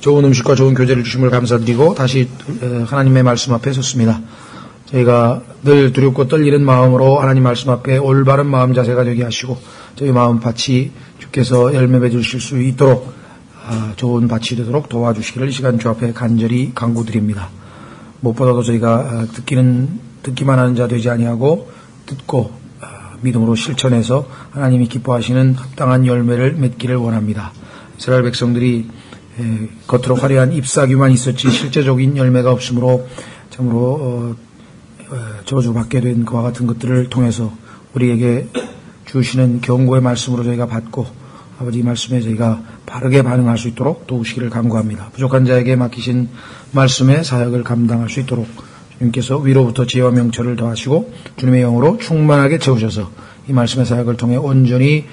좋은 음식과 좋은 교제를 주심을 감사드리고 다시 하나님의 말씀 앞에 섰습니다. 저희가 늘 두렵고 떨리는 마음으로 하나님 말씀 앞에 올바른 마음 자세가 되게 하시고 저희 마음 밭이 주께서 열매 맺으실 수 있도록 좋은 밭이 되도록 도와주시기를 이 시간 주 앞에 간절히 간구드립니다. 무엇보다도 저희가 듣기만 하는 자 되지 아니하고 듣고 믿음으로 실천해서 하나님이 기뻐하시는 합당한 열매를 맺기를 원합니다. 이스라엘 백성들이 겉으로 화려한 잎사귀만 있었지 실제적인 열매가 없으므로 참으로 저주받게 된 그와 같은 것들을 통해서 우리에게 주시는 경고의 말씀으로 저희가 받고 아버지 말씀에 저희가 바르게 반응할 수 있도록 도우시기를 간구합니다. 부족한 자에게 맡기신 말씀의 사역을 감당할 수 있도록 주님께서 위로부터 지혜와 명철을 더하시고 주님의 영으로 충만하게 채우셔서 이 말씀의 사역을 통해 온전히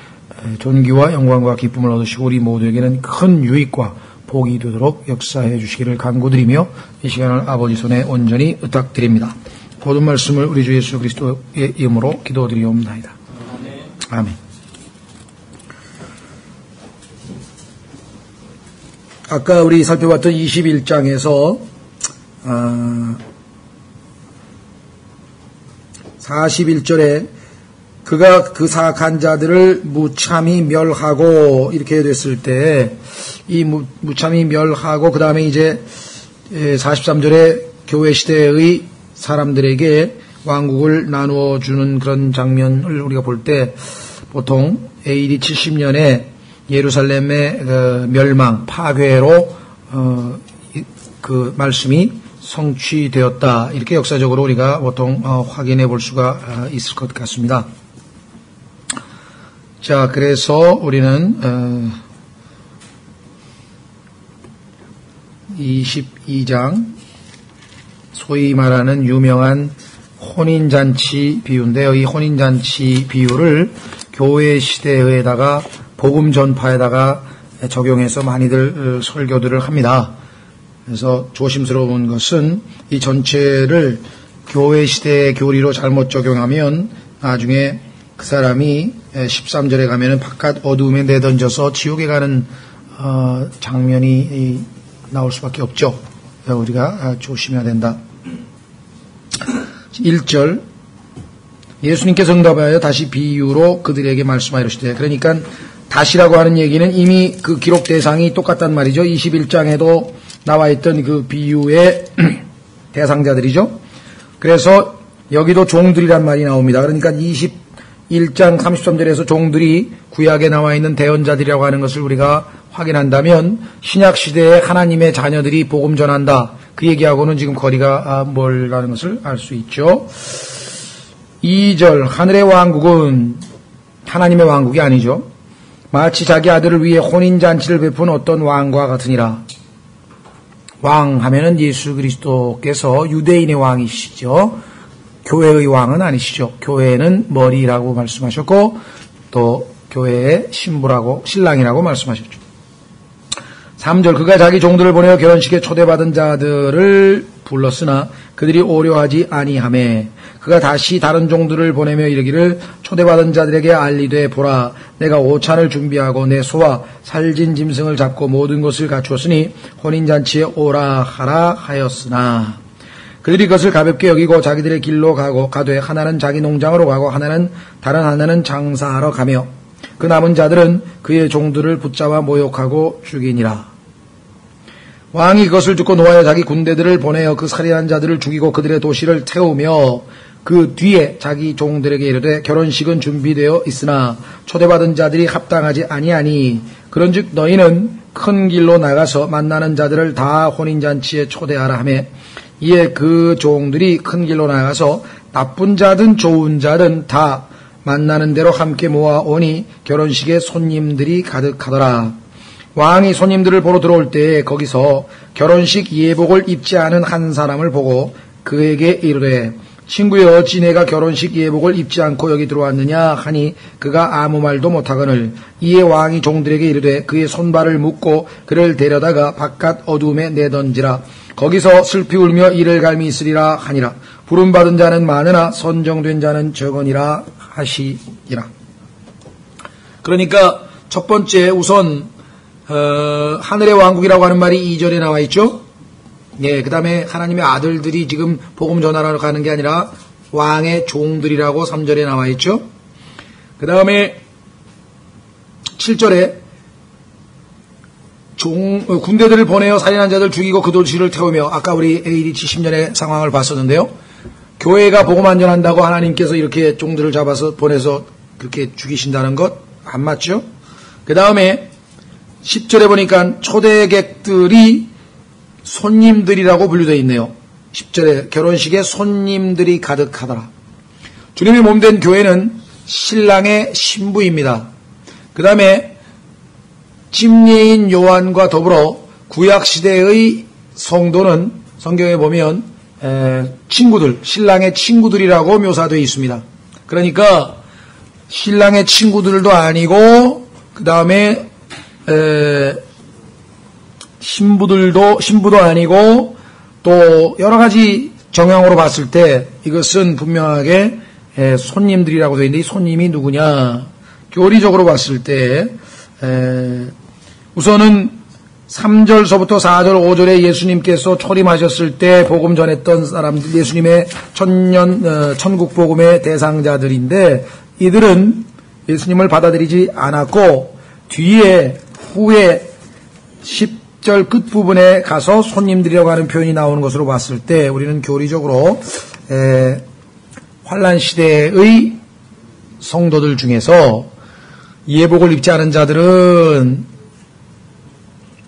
존귀와 영광과 기쁨을 얻으시고 우리 모두에게는 큰 유익과 복이 되도록 역사해 주시기를 간구드리며 이 시간을 아버지 손에 온전히 의탁드립니다. 모든 말씀을 우리 주 예수 그리스도의 이름으로 기도드리옵나이다. 아멘. 아까 우리 살펴봤던 21장에서 41절에 그가 그 사악한 자들을 무참히 멸하고 이렇게 됐을 때 이 무참히 멸하고 그 다음에 이제 43절에 교회 시대의 사람들에게 왕국을 나누어 주는 그런 장면을 우리가 볼 때 보통 AD 70년에 예루살렘의 멸망, 파괴로 그 말씀이 성취되었다. 이렇게 역사적으로 우리가 보통 확인해 볼 수가 있을 것 같습니다. 자, 그래서 우리는 22장 소위 말하는 유명한 혼인잔치 비유인데요. 이 혼인잔치 비유를 교회 시대에다가 복음 전파에다가 적용해서 많이들 설교들을 합니다. 그래서 조심스러운 것은 이 전체를 교회 시대의 교리로 잘못 적용하면 나중에 그 사람이 13절에 가면은 바깥 어두움에 내던져서 지옥에 가는 장면이 나올 수밖에 없죠. 우리가 조심해야 된다. 1절 예수님께서 응답하여 다시 비유로 그들에게 말씀하시되, 그러니까 다시라고 하는 얘기는 이미 그 기록 대상이 똑같단 말이죠. 21장에도 나와 있던 그 비유의 대상자들이죠. 그래서 여기도 종들이란 말이 나옵니다. 그러니까 21장 33절에서 종들이 구약에 나와 있는 대언자들이라고 하는 것을 우리가 확인한다면 신약시대에 하나님의 자녀들이 복음 전한다. 그 얘기하고는 지금 거리가 멀다는 것을 알 수 있죠. 2절 하늘의 왕국은 하나님의 왕국이 아니죠. 마치 자기 아들을 위해 혼인잔치를 베푼 어떤 왕과 같으니라. 왕 하면은 예수 그리스도께서 유대인의 왕이시죠. 교회의 왕은 아니시죠. 교회는 머리라고 말씀하셨고 또 교회의 신부라고 신랑이라고 말씀하셨죠. 3절 그가 자기 종들을 보내어 결혼식에 초대받은 자들을 불렀으나 그들이 오려하지 아니하매 그가 다시 다른 종들을 보내며 이르기를 초대받은 자들에게 알리되 보라 내가 오찬을 준비하고 내 소와 살진 짐승을 잡고 모든 것을 갖추었으니 혼인잔치에 오라 하라 하였으나 그들이 그것을 가볍게 여기고 자기들의 길로 가되 하나는 자기 농장으로 가고 다른 하나는 장사하러 가며 그 남은 자들은 그의 종들을 붙잡아 모욕하고 죽이니라. 왕이 그것을 듣고 노하여 자기 군대들을 보내어 그 살인한 자들을 죽이고 그들의 도시를 태우며 그 뒤에 자기 종들에게 이르되 결혼식은 준비되어 있으나 초대받은 자들이 합당하지 아니하니 그런즉 너희는 큰 길로 나가서 만나는 자들을 다 혼인잔치에 초대하라 하며 이에 그 종들이 큰 길로 나가서 나쁜 자든 좋은 자든 다 만나는 대로 함께 모아오니 결혼식에 손님들이 가득하더라. 왕이 손님들을 보러 들어올 때에 거기서 결혼식 예복을 입지 않은 한 사람을 보고 그에게 이르되 친구여 어찌 내가 결혼식 예복을 입지 않고 여기 들어왔느냐 하니 그가 아무 말도 못하거늘 이에 왕이 종들에게 이르되 그의 손발을 묶고 그를 데려다가 바깥 어두움에 내던지라. 거기서 슬피 울며 이를 갈미 있으리라 하니라. 부름받은 자는 많으나 선정된 자는 적으니라 하시니라. 그러니까 첫 번째 우선 하늘의 왕국이라고 하는 말이 2절에 나와 있죠. 예, 그 다음에 하나님의 아들들이 지금 복음 전하러 가는 게 아니라 왕의 종들이라고 3절에 나와 있죠. 그 다음에 7절에 군대들을 보내어 살인한 자들 죽이고 그 도시를 태우며, 아까 우리 AD 70년의 상황을 봤었는데요. 교회가 복음 안전한다고 하나님께서 이렇게 종들을 잡아서 보내서 그렇게 죽이신다는 것 안 맞죠? 그 다음에 10절에 보니까 초대객들이 손님들이라고 분류되어 있네요. 10절에 결혼식에 손님들이 가득하더라. 주님의 몸된 교회는 신랑의 신부입니다. 그 다음에 침례인 요한과 더불어 구약시대의 성도는 성경에 보면 친구들, 신랑의 친구들이라고 묘사되어 있습니다. 그러니까 신랑의 친구들도 아니고 그 다음에 신부도 아니고 또 여러 가지 정황으로 봤을 때 이것은 분명하게 손님들이라고 되어 있는데 이 손님이 누구냐? 교리적으로 봤을 때 우선은 3절서부터 4절, 5절에 예수님께서 초림하셨을 때 복음 전했던 사람들, 예수님의 천국 복음의 대상자들인데 이들은 예수님을 받아들이지 않았고 후에 10절 끝부분에 가서 손님들이라고 하는 표현이 나오는 것으로 봤을 때 우리는 교리적으로 환란 시대의 성도들 중에서 예복을 입지 않은 자들은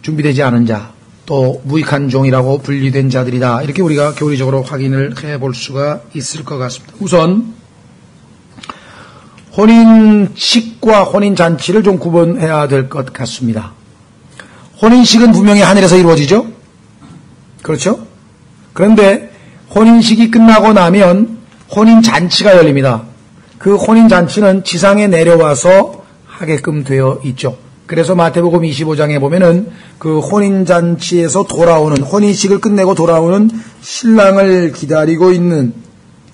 준비되지 않은 자, 또 무익한 종이라고 분리된 자들이다. 이렇게 우리가 교리적으로 확인을 해볼 수가 있을 것 같습니다. 우선 혼인식과 혼인잔치를 좀 구분해야 될 것 같습니다. 혼인식은 분명히 하늘에서 이루어지죠? 그렇죠? 그런데 혼인식이 끝나고 나면 혼인잔치가 열립니다. 그 혼인잔치는 지상에 내려와서 하게끔 되어 있죠. 그래서 마태복음 25장에 보면은 그 혼인잔치에서 돌아오는, 혼인식을 끝내고 돌아오는 신랑을 기다리고 있는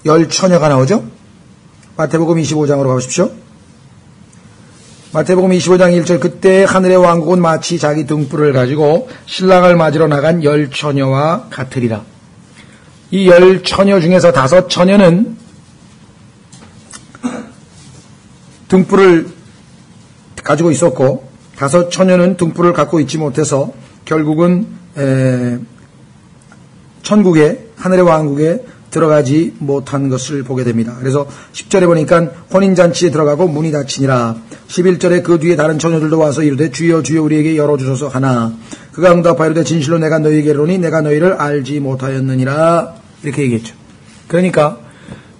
10처녀가 나오죠? 마태복음 25장으로 가보십시오. 마태복음 25장 1절, 그때 하늘의 왕국은 마치 자기 등불을 가지고 신랑을 맞으러 나간 10처녀와 같으리라. 이 10처녀 중에서 5처녀는 등불을 가지고 있었고 5처녀는 등불을 갖고 있지 못해서 결국은 천국에, 하늘의 왕국에 들어가지 못한 것을 보게 됩니다. 그래서 10절에 보니까 혼인잔치에 들어가고 문이 닫히니라. 11절에 그 뒤에 다른 처녀들도 와서 이르되 주여 주여 우리에게 열어주소서 하나 그가 응답하여 이르되 진실로 내가 너희에게 이르노니 내가 너희를 알지 못하였느니라. 이렇게 얘기했죠. 그러니까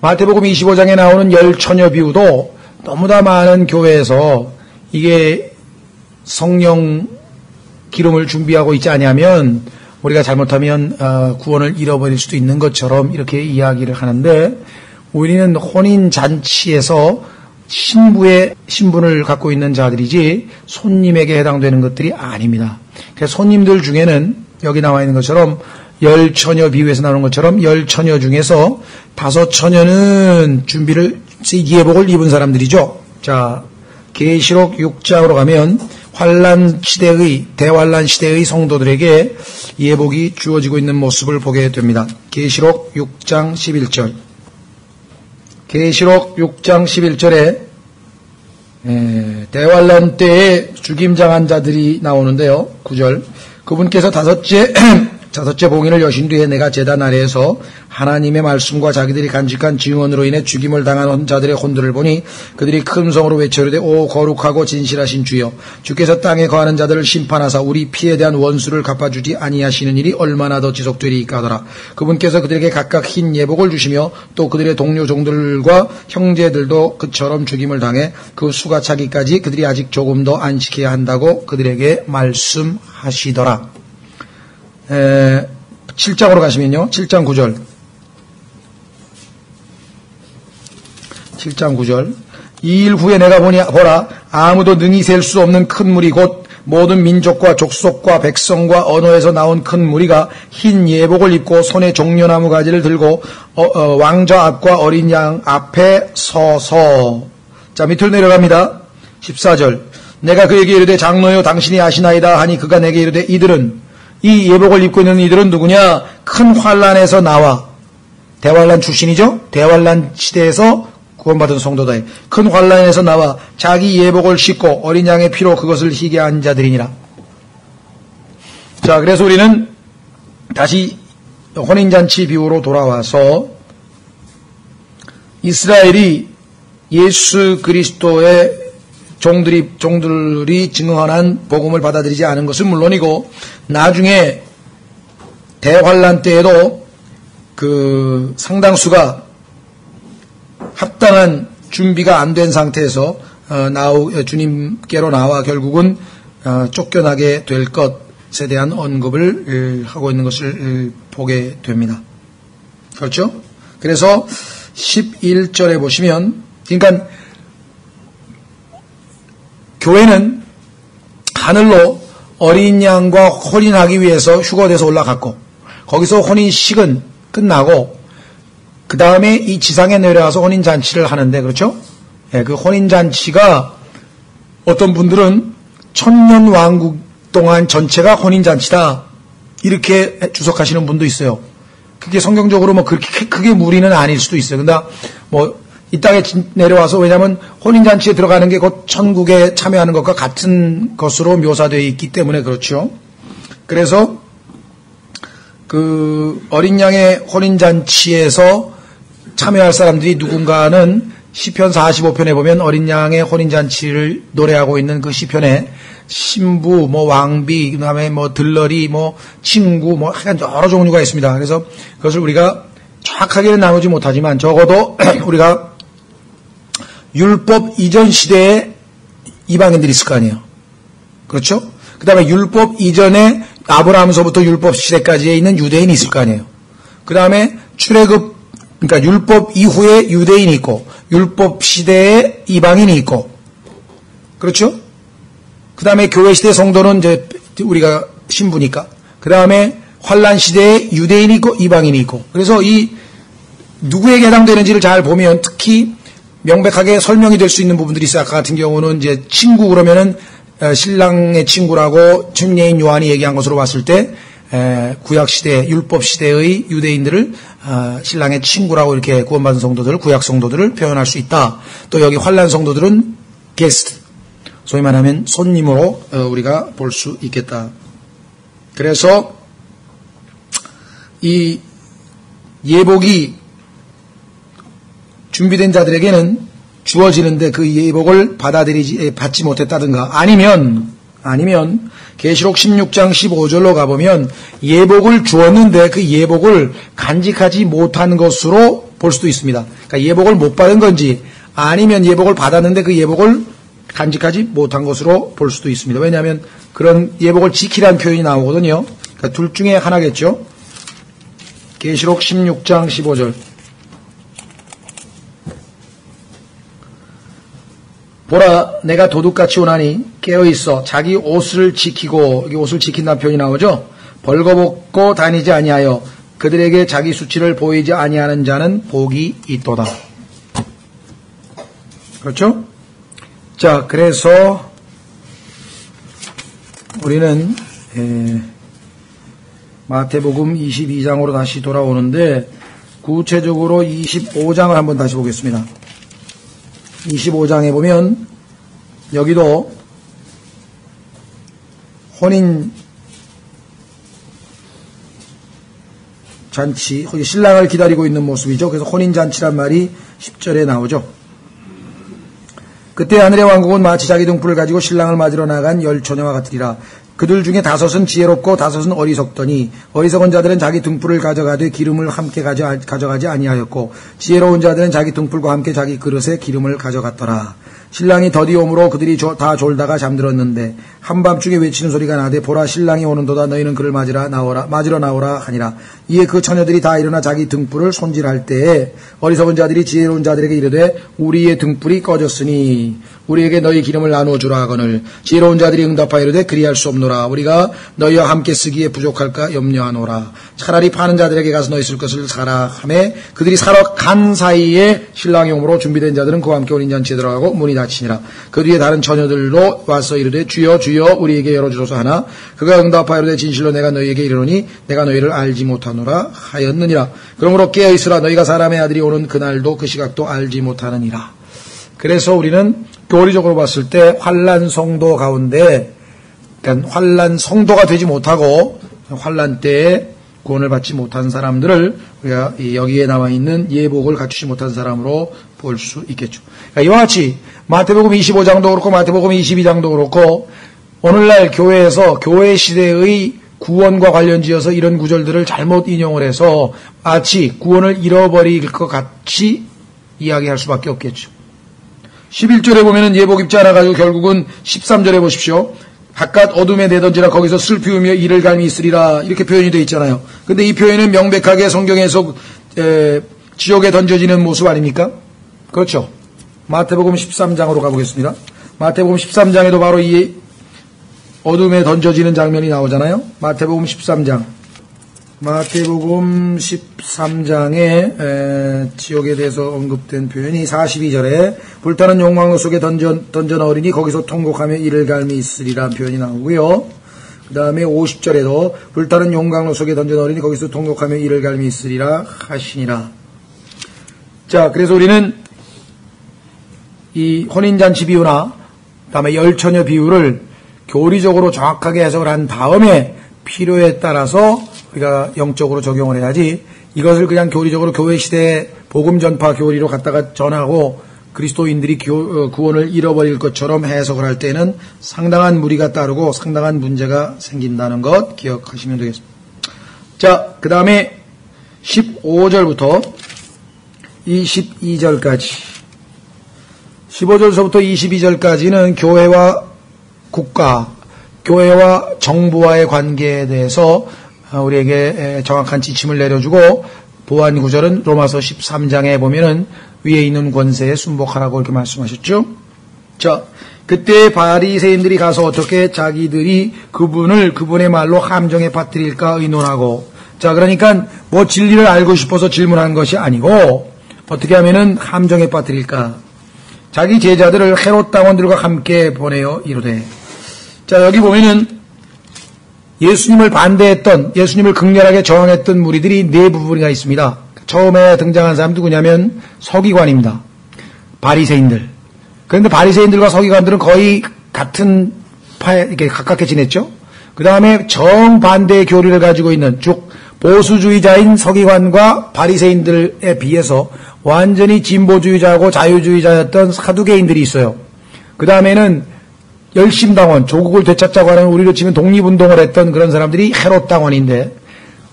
마태복음 25장에 나오는 10처녀 비유도 너무나 많은 교회에서 이게 성령 기름을 준비하고 있지 않냐면 우리가 잘못하면 구원을 잃어버릴 수도 있는 것처럼 이렇게 이야기를 하는데 우리는 혼인잔치에서 신분을 갖고 있는 자들이지 손님에게 해당되는 것들이 아닙니다. 그래서 손님들 중에는 여기 나와 있는 것처럼 10처녀 비유에서 나오는 것처럼 10처녀 중에서 5처녀는 예복을 입은 사람들이죠. 자, 계시록 6장으로 가면 대환란 시대의 성도들에게 예복이 주어지고 있는 모습을 보게 됩니다. 계시록 6장 11절. 계시록 6장 11절에 대환란 때에 죽임당한 자들이 나오는데요. 9절. 그분께서 다섯째 봉인을 여신 뒤에 내가 제단 아래에서 하나님의 말씀과 자기들이 간직한 증언으로 인해 죽임을 당한 자들의 혼들을 보니 그들이 큰 성으로 외쳐이르되 오 거룩하고 진실하신 주여 주께서 땅에 거하는 자들을 심판하사 우리 피에 대한 원수를 갚아주지 아니하시는 일이 얼마나 더 지속되리이까 하더라. 그분께서 그들에게 각각 흰 예복을 주시며 또 그들의 동료 종들과 형제들도 그처럼 죽임을 당해 그 수가 차기까지 그들이 아직 조금 더 안식해야 한다고 그들에게 말씀하시더라. 7장으로 가시면요. 7장 9절. 7장 9절. 이 일 후에 내가 보라 아무도 능히 셀 수 없는 큰 무리 곧 모든 민족과 족속과 백성과 언어에서 나온 큰 무리가 흰 예복을 입고 손에 종려나무 가지를 들고 왕좌 앞과 어린 양 앞에 서서. 자, 밑으로 내려갑니다. 14절. 내가 그에게 이르되 장로여 당신이 아시나이다 하니 그가 내게 이르되 이들은 이 예복을 입고 있는 이들은 누구냐? 큰 환란에서 나와 대환란 출신이죠. 대환란 시대에서 구원받은 성도다. 큰 환란에서 나와 자기 예복을 씻고 어린 양의 피로 그것을 희게 한 자들이니라. 자, 그래서 우리는 다시 혼인잔치 비유로 돌아와서 이스라엘이 예수 그리스도의 종들이 증언한 복음을 받아들이지 않은 것은 물론이고 나중에 대환란 때에도 그 상당수가 합당한 준비가 안 된 상태에서 주님께로 나와 결국은 쫓겨나게 될 것에 대한 언급을 하고 있는 것을 보게 됩니다. 그렇죠? 그래서 11절에 보시면, 그러니까 교회는 하늘로 어린 양과 혼인하기 위해서 휴거돼서 올라갔고, 거기서 혼인식은 끝나고 그 다음에 이 지상에 내려와서 혼인잔치를 하는데, 그렇죠? 예, 그 혼인잔치가 어떤 분들은 천년 왕국 동안 전체가 혼인잔치다 이렇게 주석하시는 분도 있어요. 그게 성경적으로 뭐 그렇게 크게 무리는 아닐 수도 있어요. 근데 뭐 이 땅에 내려와서, 왜냐하면 혼인잔치에 들어가는 게 곧 천국에 참여하는 것과 같은 것으로 묘사되어 있기 때문에 그렇죠. 그래서 그 어린 양의 혼인잔치에서 참여할 사람들이 누군가는 시편 45편에 보면 어린 양의 혼인잔치를 노래하고 있는 그 시편에 신부, 뭐 왕비, 그다음에 뭐 들러리, 뭐 친구, 뭐 하여간 여러 종류가 있습니다. 그래서 그것을 우리가 정확하게는 나누지 못하지만 적어도 우리가 율법 이전 시대에 이방인들이 있을 거 아니에요. 그렇죠? 그다음에 율법 이전에 아브라함서부터 율법 시대까지에 있는 유대인이 있을 거 아니에요. 그다음에 출애굽, 그러니까 율법 이후에 유대인이 있고 율법 시대에 이방인이 있고, 그렇죠? 그 다음에 교회 시대 성도는 이제 우리가 신부니까, 그 다음에 환란 시대에 유대인이 있고 이방인이 있고, 그래서 이 누구에게 해당되는지를 잘 보면 특히 명백하게 설명이 될 수 있는 부분들이 있어요. 아까 같은 경우는 이제 친구 그러면은 신랑의 친구라고 청년인 요한이 얘기한 것으로 봤을 때 구약 시대, 율법 시대의 유대인들을 신랑의 친구라고 이렇게 구원받은 성도들, 구약 성도들을 표현할 수 있다. 또 여기 환란 성도들은 게스트, 소위 말하면 손님으로 우리가 볼 수 있겠다. 그래서 이 예복이 준비된 자들에게는 주어지는데 그 예복을 받지 못했다든가, 아니면 계시록 16장 15절로 가보면 예복을 주었는데 그 예복을 간직하지 못한 것으로 볼 수도 있습니다. 그러니까 예복을 못 받은 건지 아니면 예복을 받았는데 그 예복을 간직하지 못한 것으로 볼 수도 있습니다. 왜냐하면 그런 예복을 지키라는 표현이 나오거든요. 그러니까 둘 중에 하나겠죠. 계시록 16장 15절. 보라, 내가 도둑같이 오나니 깨어있어 자기 옷을 지키고, 여기 옷을 지킨다는 표현이 나오죠. 벌거벗고 다니지 아니하여 그들에게 자기 수치를 보이지 아니하는 자는 복이 있도다. 그렇죠? 자, 그래서 우리는 마태복음 22장으로 다시 돌아오는데, 구체적으로 25장을 한번 다시 보겠습니다. 25장에 보면 여기도 혼인 잔치, 거기 신랑을 기다리고 있는 모습이죠. 그래서 혼인 잔치란 말이 10절에 나오죠. 그때 하늘의 왕국은 마치 자기 등불을 가지고 신랑을 맞으러 나간 열 처녀와 같으리라. 그들 중에 5은 지혜롭고 5은 어리석더니 어리석은 자들은 자기 등불을 가져가되 기름을 함께 가져가지 아니하였고 지혜로운 자들은 자기 등불과 함께 자기 그릇에 기름을 가져갔더라. 신랑이 더디 오므로 그들이 다 졸다가 잠들었는데 한밤중에 외치는 소리가 나되 보라 신랑이 오는도다 너희는 그를 맞으러 나오라 하니라. 이에 그 처녀들이 다 일어나 자기 등불을 손질할 때에 어리석은 자들이 지혜로운 자들에게 이르되 우리의 등불이 꺼졌으니 우리에게 너희 기름을 나누어 주라 하거늘 지혜로운 자들이 응답하여 이르되 그리할 수 없노라. 우리가 너희와 함께 쓰기에 부족할까 염려하노라. 차라리 파는 자들에게 가서 너희 쓸 것을 사라 하매 그들이 사러 간 사이에 신랑이 오므로 준비된 자들은 그와 함께 혼인잔치에 들어가고 문이 닫히니라. 그 뒤에 다른 처녀들로 와서 이르되 주여 주여 우리에게 열어주소서 하나 그가 응답하여 이르되 진실로 내가 너희에게 이르노니 내가 너희를 알지 못하노라 하였느니라. 그러므로 깨어있으라. 너희가 사람의 아들이 오는 그날도 그 시각도 알지 못하느니라. 그래서 우리는 교리적으로 봤을 때 환난 성도 가운데, 그러니까 환난 성도가 되지 못하고 환난 때에 구원을 받지 못한 사람들을 우리가 여기에 나와 있는 예복을 갖추지 못한 사람으로 볼 수 있겠죠. 그러니까 이와 같이 마태복음 25장도 그렇고 마태복음 22장도 그렇고 오늘날 교회에서 교회 시대의 구원과 관련지어서 이런 구절들을 잘못 인용을 해서 마치 구원을 잃어버릴 것 같이 이야기할 수밖에 없겠죠. 11절에 보면은 예복 입지 않아가지고 결국은 13절에 보십시오. 바깥 어둠에 내던지라 거기서 슬피우며 이를 갈미 있으리라 이렇게 표현이 되어 있잖아요. 근데 이 표현은 명백하게 성경에서 지옥에 던져지는 모습 아닙니까? 그렇죠. 마태복음 13장으로 가보겠습니다. 마태복음 13장에도 바로 이 어둠에 던져지는 장면이 나오잖아요. 마태복음 13장에 지옥에 대해서 언급된 표현이 42절에 불타는 용광로 속에 던져 넣으리니 거기서 통곡하며 이를 갈미 있으리라는 표현이 나오고요. 그 다음에 50절에도 불타는 용광로 속에 던져 넣으리니 거기서 통곡하며 이를 갈미 있으리라 하시니라. 자, 그래서 우리는 이 혼인잔치 비유나 그 다음에 열처녀 비유를 교리적으로 정확하게 해석을 한 다음에 필요에 따라서 우리가 영적으로 적용을 해야지 이것을 그냥 교리적으로 교회 시대의 복음 전파 교리로 갖다가 전하고 그리스도인들이 구원을 잃어버릴 것처럼 해석을 할 때는 상당한 무리가 따르고 상당한 문제가 생긴다는 것 기억하시면 되겠습니다. 자, 그 다음에 15절부터 22절까지 15절서부터 22절까지는 교회와 국가, 교회와 정부와의 관계에 대해서 우리에게 정확한 지침을 내려주고 보완 구절은 로마서 13장에 보면은 위에 있는 권세에 순복하라고 이렇게 말씀하셨죠. 자, 그때 바리새인들이 가서 어떻게 자기들이 그분의 말로 함정에 빠뜨릴까 의논하고, 자, 그러니까 뭐 진리를 알고 싶어서 질문한 것이 아니고 어떻게 하면은 함정에 빠뜨릴까. 자기 제자들을 헤롯 당원들과 함께 보내어 이르되, 자, 여기 보면은 예수님을 반대했던, 예수님을 극렬하게 저항했던 무리들이 네 부분이 있습니다. 처음에 등장한 사람 누구냐면 서기관입니다. 바리새인들. 그런데 바리새인들과 서기관들은 거의 같은 파에 이렇게 가깝게 지냈죠. 그 다음에 정반대의 교리를 가지고 있는 즉 보수주의자인 서기관과 바리새인들에 비해서 완전히 진보주의자하고 자유주의자였던 사두개인들이 있어요. 그 다음에는 열심당원, 조국을 되찾자고 하는 우리로 치면 독립운동을 했던 그런 사람들이 헤롯 당원인데,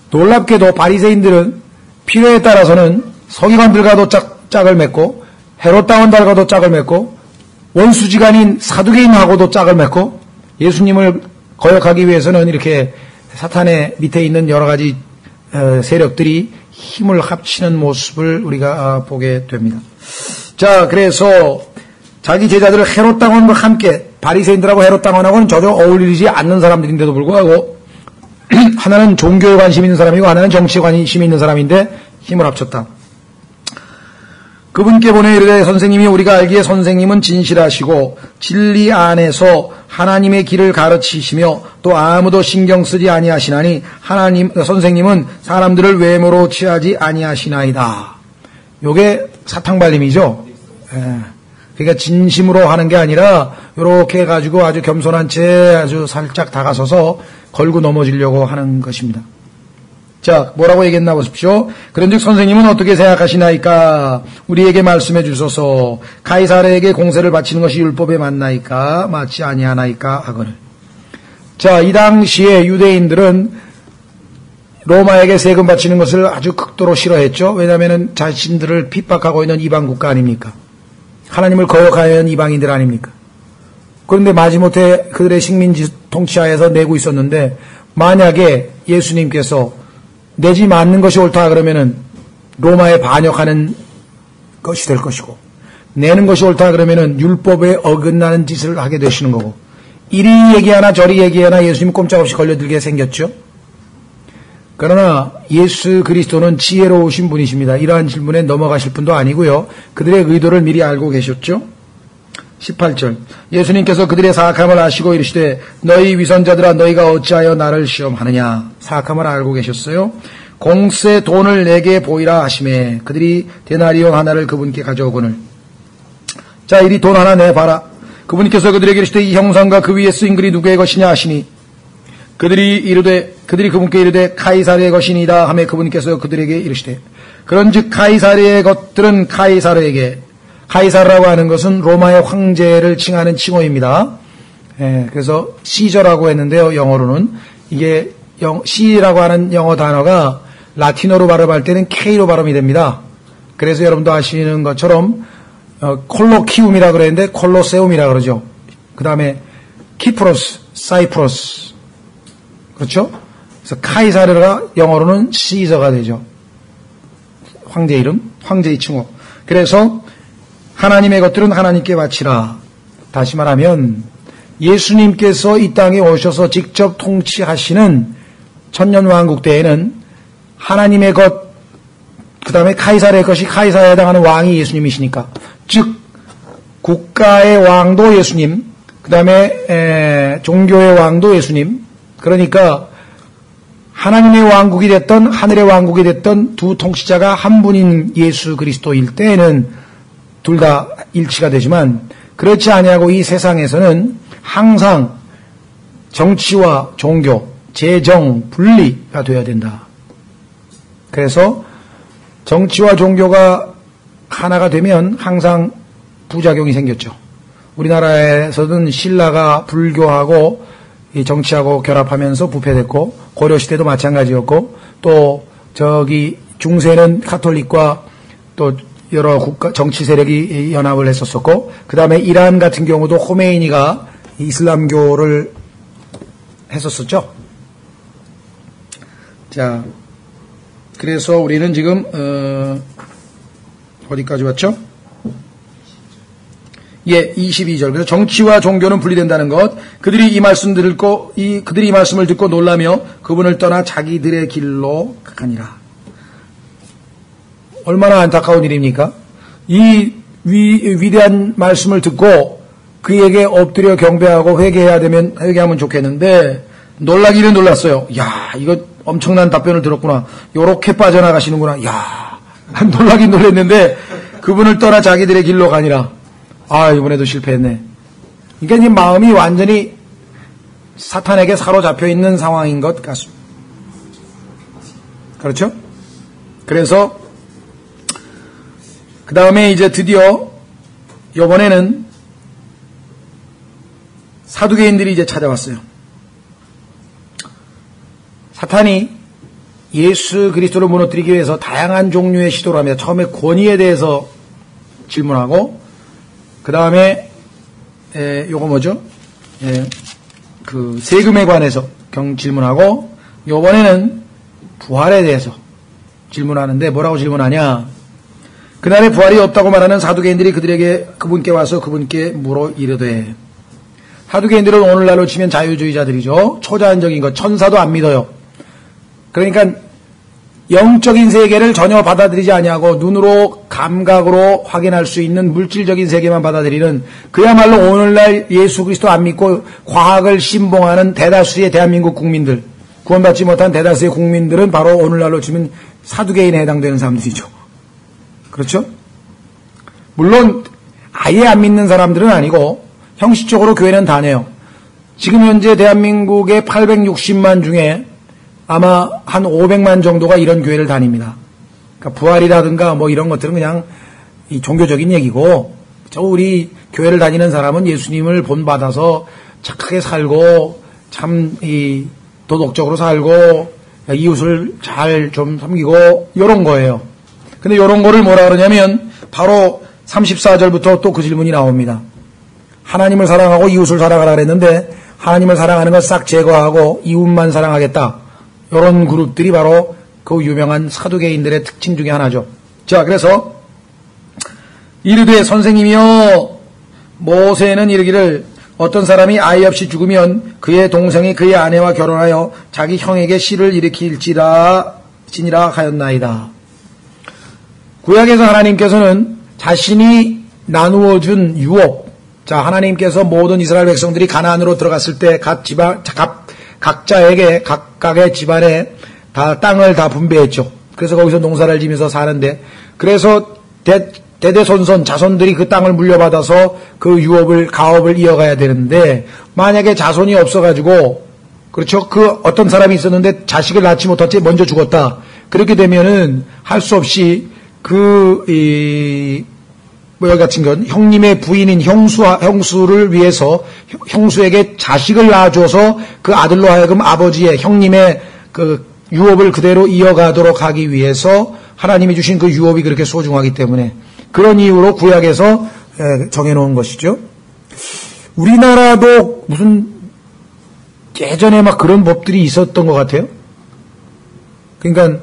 놀랍게도 바리새인들은 필요에 따라서는 서기관들과도 짝을 맺고 헤롯 당원들과도 짝을 맺고 원수지간인 사두개인하고도 짝을 맺고 예수님을 거역하기 위해서는 이렇게 사탄의 밑에 있는 여러 가지 세력들이 힘을 합치는 모습을 우리가 보게 됩니다. 자, 그래서 자기 제자들을 헤롯 당원과 함께, 바리새인들하고 헤롯 당원하고는 전혀 어울리지 않는 사람들인데도 불구하고 하나는 종교에 관심 있는 사람이고 하나는 정치에 관심 있는 사람인데 힘을 합쳤다. 그분께 보내 이르되 선생님이 우리가 알기에 선생님은 진실하시고 진리 안에서 하나님의 길을 가르치시며 또 아무도 신경 쓰지 아니하시나니 선생님은 사람들을 외모로 취하지 아니하시나이다. 요게 사탕발림이죠. 그러니까 진심으로 하는 게 아니라 이렇게 해가지고 아주 겸손한 채 아주 살짝 다가서서 걸고 넘어지려고 하는 것입니다. 자, 뭐라고 얘기했나 보십시오. 그런즉 선생님은 어떻게 생각하시나이까? 우리에게 말씀해 주소서. 가이사르에게 공세를 바치는 것이 율법에 맞나이까? 맞지 아니하나이까? 하거늘. 자, 이 당시에 유대인들은 로마에게 세금 바치는 것을 아주 극도로 싫어했죠. 왜냐하면 자신들을 핍박하고 있는 이방 국가 아닙니까? 하나님을 거역하여 있는 이방인들 아닙니까? 그런데 마지못해 그들의 식민지 통치하에서 내고 있었는데, 만약에 예수님께서 내지 않는 것이 옳다 그러면은 로마에 반역하는 것이 될 것이고, 내는 것이 옳다 그러면은 율법에 어긋나는 짓을 하게 되시는 거고, 이리 얘기하나 저리 얘기하나 예수님 꼼짝없이 걸려들게 생겼죠. 그러나 예수 그리스도는 지혜로우신 분이십니다. 이러한 질문에 넘어가실 분도 아니고요. 그들의 의도를 미리 알고 계셨죠. 18절, 예수님께서 그들의 사악함을 아시고 이르시되 너희 위선자들아 너희가 어찌하여 나를 시험하느냐. 사악함을 알고 계셨어요. 공세 돈을 내게 보이라 하시매 그들이 데나리온 하나를 그분께 가져오거늘. 자, 이리 돈 하나 내봐라. 그분께서 그들에게 이르시되 이 형상과 그 위에 쓰인 글이 누구의 것이냐 하시니 그들이 그분께 이르되 카이사르의 것이니이다 하매 그분께서 그들에게 이르시되 그런즉 카이사르의 것들은 카이사르에게. 카이사르라고 하는 것은 로마의 황제를 칭하는 칭호입니다. 그래서 시저라고 했는데요. 영어로는 이게 C라고 하는 영어 단어가 라틴어로 발음할 때는 K로 발음이 됩니다. 그래서 여러분도 아시는 것처럼 콜로키움이라 그랬는데 콜로세움이라 그러죠. 그 다음에 키프로스, 사이프러스. 그렇죠? 그래서 카이사르가 영어로는 시저가 되죠. 황제 이름, 황제의 칭호. 그래서 하나님의 것들은 하나님께 바치라. 다시 말하면 예수님께서 이 땅에 오셔서 직접 통치하시는 천년왕국 때에는 하나님의 것, 그 다음에 카이사르의 것이 카이사르에 해당하는 왕이 예수님이시니까, 즉 국가의 왕도 예수님, 그 다음에 종교의 왕도 예수님. 그러니까 하나님의 왕국이 됐던 하늘의 왕국이 됐던 두 통치자가 한 분인 예수 그리스도일 때에는 둘 다 일치가 되지만, 그렇지 아니하고 이 세상에서는 항상 정치와 종교, 재정, 분리가 되어야 된다. 그래서 정치와 종교가 하나가 되면 항상 부작용이 생겼죠. 우리나라에서는 신라가 불교하고 이 정치하고 결합하면서 부패됐고, 고려시대도 마찬가지였고, 또 저기 중세는 카톨릭과 또 여러 국가 정치 세력이 연합을 했었었고, 그 다음에 이란 같은 경우도 호메이니가 이슬람교를 했었었죠. 자, 그래서 우리는 지금 어디까지 왔죠? 예, 22절. 그래서 정치와 종교는 분리된다는 것. 그들이 이 말씀을 듣고 놀라며 그분을 떠나 자기들의 길로 가니라. 얼마나 안타까운 일입니까? 이 위대한 말씀을 듣고 그에게 엎드려 경배하고 회개하면 좋겠는데, 놀라기는 놀랐어요. 야, 이거 엄청난 답변을 들었구나. 요렇게 빠져나가시는구나. 야, 놀라긴 놀랐는데 그분을 떠나 자기들의 길로 가니라. 아, 이번에도 실패했네. 그러니까 이 마음이 완전히 사탄에게 사로잡혀 있는 상황인 것 같습니다. 그렇죠? 그래서 그 다음에 이제 드디어 이번에는 사두개인들이 이제 찾아왔어요. 사탄이 예수 그리스도를 무너뜨리기 위해서 다양한 종류의 시도를 합니다. 처음에 권위에 대해서 질문하고, 그 다음에 요거 뭐죠? 그 세금에 관해서 질문하고, 요번에는 부활에 대해서 질문하는데 뭐라고 질문하냐? 그날에 부활이 없다고 말하는 사두개인들이 그분께 와서 그분께 물어 이르되, 사두개인들은 오늘날로 치면 자유주의자들이죠. 초자연적인 것, 천사도 안 믿어요. 그러니까 영적인 세계를 전혀 받아들이지 아니하고 눈으로 감각으로 확인할 수 있는 물질적인 세계만 받아들이는, 그야말로 오늘날 예수 그리스도 안 믿고 과학을 신봉하는 대다수의 대한민국 국민들, 구원받지 못한 대다수의 국민들은 바로 오늘날로 치면 사두개인에 해당되는 사람들이죠. 그렇죠? 물론 아예 안 믿는 사람들은 아니고 형식적으로 교회는 다녀요. 지금 현재 대한민국의 860만 중에 아마 한 500만 정도가 이런 교회를 다닙니다. 그러니까 부활이라든가 뭐 이런 것들은 그냥 이 종교적인 얘기고, 우리 교회를 다니는 사람은 예수님을 본받아서 착하게 살고 참 이 도덕적으로 살고 이웃을 잘 좀 섬기고 이런 거예요. 근데 이런 거를 뭐라 그러냐면 바로 34절부터 또 그 질문이 나옵니다. 하나님을 사랑하고 이웃을 사랑하라 그랬는데 하나님을 사랑하는 걸 싹 제거하고 이웃만 사랑하겠다. 이런 그룹들이 바로 그 유명한 사두개인들의 특징 중에 하나죠. 자, 그래서 이르되 선생님이여 모세는 이르기를 어떤 사람이 아이 없이 죽으면 그의 동생이 그의 아내와 결혼하여 자기 형에게 씨를 일으킬지니라 하였나이다. 구약에서 하나님께서는 자신이 나누어준 유업, 자, 하나님께서 모든 이스라엘 백성들이 가나안으로 들어갔을 때 각자에게 각각의 집안에 다 땅을 다 분배했죠. 그래서 거기서 농사를 지면서 사는데, 그래서 대대손손 자손들이 그 땅을 물려받아서 그 유업을 가업을 이어가야 되는데, 만약에 자손이 없어가지고, 그렇죠, 그 어떤 사람이 있었는데 자식을 낳지 못했지 먼저 죽었다. 그렇게 되면은 할 수 없이 여기 같은 건 형님의 부인인 형수를 위해서 형수에게 자식을 낳아줘서 그 아들로 하여금 아버지의 형님의 그 유업을 그대로 이어가도록 하기 위해서 하나님이 주신 그 유업이 그렇게 소중하기 때문에 그런 이유로 구약에서 정해놓은 것이죠. 우리나라도 무슨 예전에 막 그런 법들이 있었던 것 같아요. 그러니까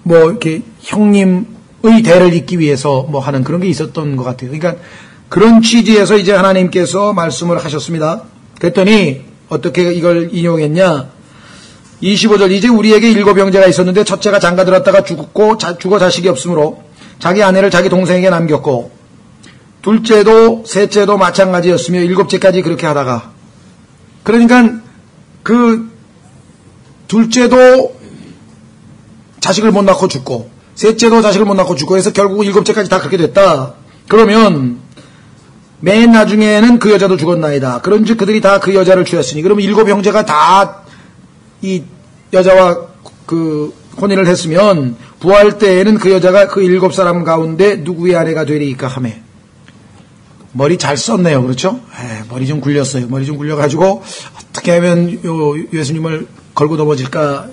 뭐 이렇게 형님의 대를 잇기 위해서 뭐 하는 그런 게 있었던 것 같아요. 그러니까 그런 취지에서 이제 하나님께서 말씀을 하셨습니다. 그랬더니 어떻게 이걸 인용했냐? 25절 이제 우리에게 7 형제가 있었는데 첫째가 장가들었다가 죽어 자식이 없으므로 자기 아내를 자기 동생에게 남겼고 둘째도 셋째도 마찬가지였으며 7째까지 그렇게 하다가 그러니까 그 둘째도 자식을 못 낳고 죽고 셋째도 자식을 못 낳고 죽고 해서 결국 7째까지 다 그렇게 됐다. 그러면 맨 나중에는 그 여자도 죽었나이다. 그런즉 그들이 다 그 여자를 취했으니 그러면 7 형제가 다 이 여자와 그 혼인을 했으면 부활 때에는 그 여자가 그 7사람 가운데 누구의 아내가 되리까 하매 머리 잘 썼네요. 그렇죠? 머리 좀 굴렸어요. 머리 좀 굴려가지고 어떻게 하면 예수님을 걸고 넘어질까.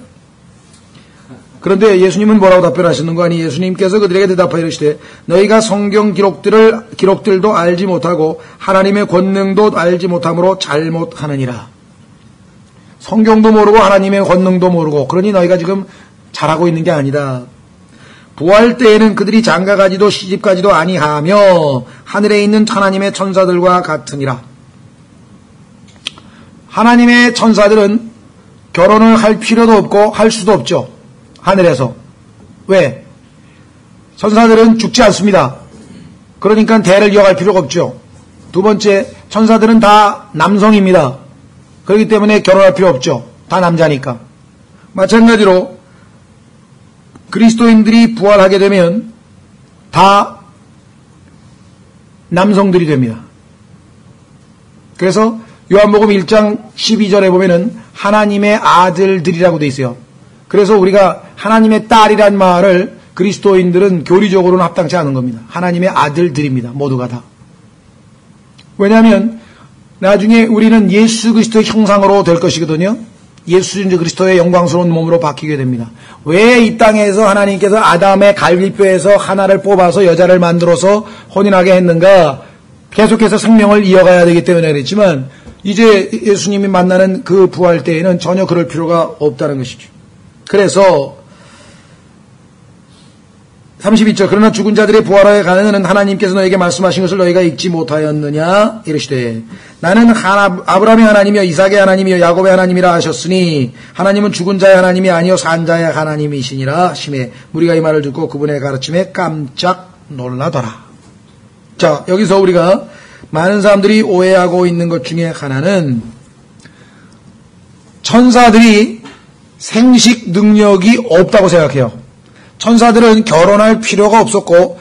그런데 예수님은 뭐라고 답변하시는 거 아니? 예수님께서 그들에게 대답하여 이르시되 너희가 성경 기록들도 알지 못하고 하나님의 권능도 알지 못함으로 잘못하느니라. 성경도 모르고 하나님의 권능도 모르고 그러니 너희가 지금 잘하고 있는 게 아니다. 부활 때에는 그들이 장가가지도 시집가지도 아니하며 하늘에 있는 하나님의 천사들과 같으니라. 하나님의 천사들은 결혼을 할 필요도 없고 할 수도 없죠. 하늘에서. 왜? 천사들은 죽지 않습니다. 그러니까 대를 이어갈 필요가 없죠. 두 번째, 천사들은 다 남성입니다. 그렇기 때문에 결혼할 필요 없죠. 다 남자니까. 마찬가지로 그리스도인들이 부활하게 되면 다 남성들이 됩니다. 그래서 요한복음 1장 12절에 보면은 하나님의 아들들이라고 돼 있어요. 그래서 우리가 하나님의 딸이란 말을 그리스도인들은 교리적으로는 합당치 않은 겁니다. 하나님의 아들들입니다. 모두가 다. 왜냐하면 나중에 우리는 예수 그리스도의 형상으로 될 것이거든요. 예수 그리스도의 영광스러운 몸으로 바뀌게 됩니다. 왜 이 땅에서 하나님께서 아담의 갈비뼈에서 하나를 뽑아서 여자를 만들어서 혼인하게 했는가? 계속해서 생명을 이어가야 되기 때문에 그랬지만 이제 예수님이 만나는 그 부활 때에는 전혀 그럴 필요가 없다는 것이죠. 그래서 32절 그러나 죽은 자들의 부활하여 가는 하나님께서 너에게 말씀하신 것을 너희가 읽지 못하였느냐 이르시되 나는 아브라함의 하나님이여 이삭의 하나님이여 야곱의 하나님이라 하셨으니 하나님은 죽은 자의 하나님이 아니요 산 자의 하나님이시니라 하시매 무리가 이 말을 듣고 그분의 가르침에 깜짝 놀라더라. 자, 여기서 우리가 많은 사람들이 오해하고 있는 것 중에 하나는 천사들이 생식 능력이 없다고 생각해요. 천사들은 결혼할 필요가 없었고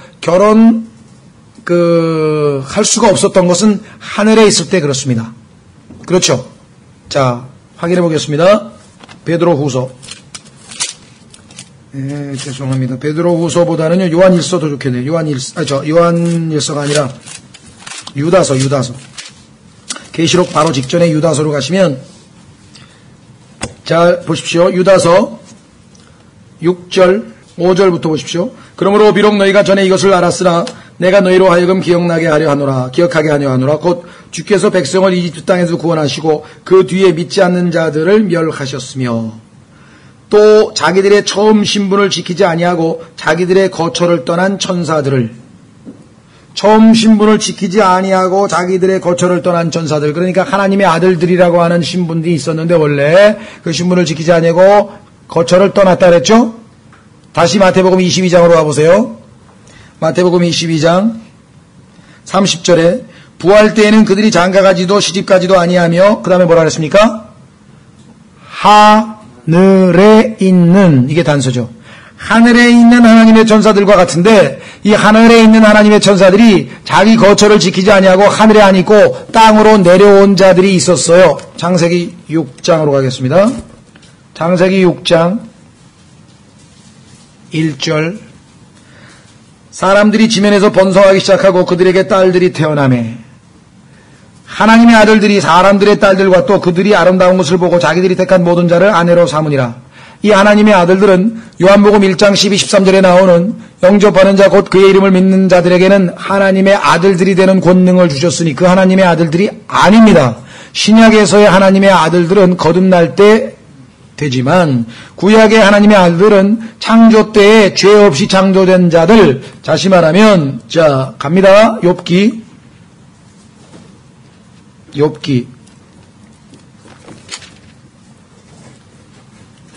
할 수가 없었던 것은 하늘에 있을 때 그렇습니다. 그렇죠? 자, 확인해 보겠습니다. 베드로후서. 죄송합니다. 베드로후서보다는요 요한일서도 좋겠네요. 요한일서가 아니라 유다서. 계시록 바로 직전에 유다서로 가시면 자 보십시오. 유다서 6절 5절부터 보십시오. 그러므로 비록 너희가 전에 이것을 알았으나 내가 너희로 하여금 기억하게 하려 하노라. 곧 주께서 백성을 이집트 땅에서 구원하시고 그 뒤에 믿지 않는 자들을 멸하셨으며 또 자기들의 처음 신분을 지키지 아니하고 자기들의 거처를 떠난 천사들을 처음 신분을 지키지 아니하고 자기들의 거처를 떠난 천사들, 그러니까 하나님의 아들들이라고 하는 신분들이 있었는데 원래 그 신분을 지키지 아니하고 거처를 떠났다 그랬죠? 다시 마태복음 22장으로 가보세요. 마태복음 22장 30절에 부활 때에는 그들이 장가가지도 시집가지도 아니하며 그 다음에 뭐라 그랬습니까? 하늘에 있는, 이게 단서죠. 하늘에 있는 하나님의 천사들과 같은데 이 하늘에 있는 하나님의 천사들이 자기 거처를 지키지 아니하고 하늘에 안 있고 땅으로 내려온 자들이 있었어요. 창세기 6장으로 가겠습니다. 창세기 6장 1절 사람들이 지면에서 번성하기 시작하고 그들에게 딸들이 태어나매 하나님의 아들들이 사람들의 딸들과 또 그들이 아름다운 것을 보고 자기들이 택한 모든 자를 아내로 삼으니라. 이 하나님의 아들들은 요한복음 1장 12, 13절에 나오는 영접하는 자 곧 그의 이름을 믿는 자들에게는 하나님의 아들들이 되는 권능을 주셨으니 그 하나님의 아들들이 아닙니다. 신약에서의 하나님의 아들들은 거듭날 때 되지만 구약의 하나님의 아들들은 창조 때에 죄 없이 창조된 자들, 다시 말하면 자 갑니다. 욥기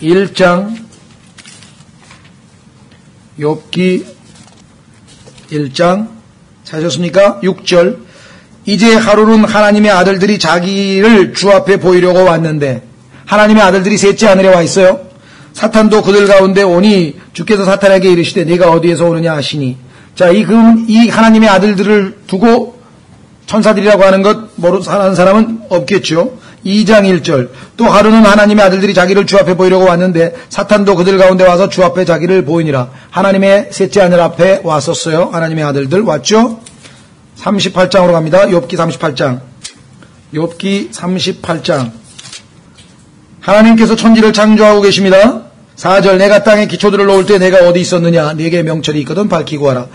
1장 욥기 1장 찾으셨습니까? 6절 이제 하루는 하나님의 아들들이 자기를 주 앞에 보이려고 왔는데 하나님의 아들들이 셋째 하늘에 와 있어요. 사탄도 그들 가운데 오니 주께서 사탄에게 이르시되 네가 어디에서 오느냐 하시니 자, 이 하나님의 아들들을 두고 천사들이라고 하는 것 모르는 사람은 없겠죠. 2장 1절 또 하루는 하나님의 아들들이 자기를 주 앞에 보이려고 왔는데 사탄도 그들 가운데 와서 주 앞에 자기를 보이니라. 하나님의 셋째 하늘 앞에 왔었어요. 하나님의 아들들 왔죠. 38장으로 갑니다. 욥기 38장 하나님께서 천지를 창조하고 계십니다. 4절 내가 땅에 기초들을 놓을 때 내가 어디 있었느냐 네게 명철이 있거든 밝히고 하라.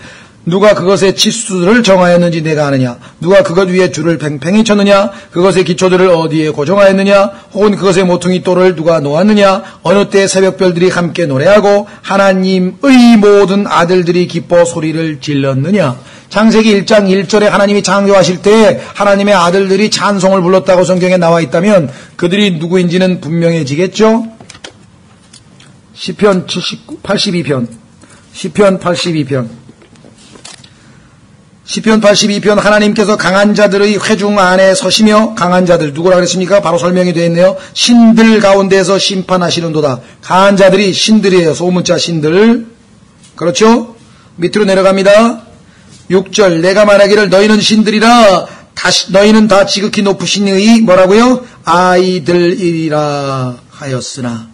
누가 그것의 치수를 정하였는지 내가 아느냐 누가 그것 위에 줄을 팽팽히 쳤느냐 그것의 기초들을 어디에 고정하였느냐 혹은 그것의 모퉁이 돌을 누가 놓았느냐 어느 때 새벽별들이 함께 노래하고 하나님의 모든 아들들이 기뻐 소리를 질렀느냐. 창세기 1장 1절에 하나님이 창조하실 때 하나님의 아들들이 찬송을 불렀다고 성경에 나와 있다면 그들이 누구인지는 분명해지겠죠. 시편 82편 하나님께서 강한 자들의 회중 안에 서시며 강한 자들 누구라 그랬습니까? 바로 설명이 되어 있네요. 신들 가운데서 심판하시는도다. 강한 자들이 신들이에요. 소문자 신들. 그렇죠? 밑으로 내려갑니다. 6절 내가 말하기를 너희는 신들이라 너희는 다 지극히 높으신 이의 뭐라고요? 아이들이라 하였으나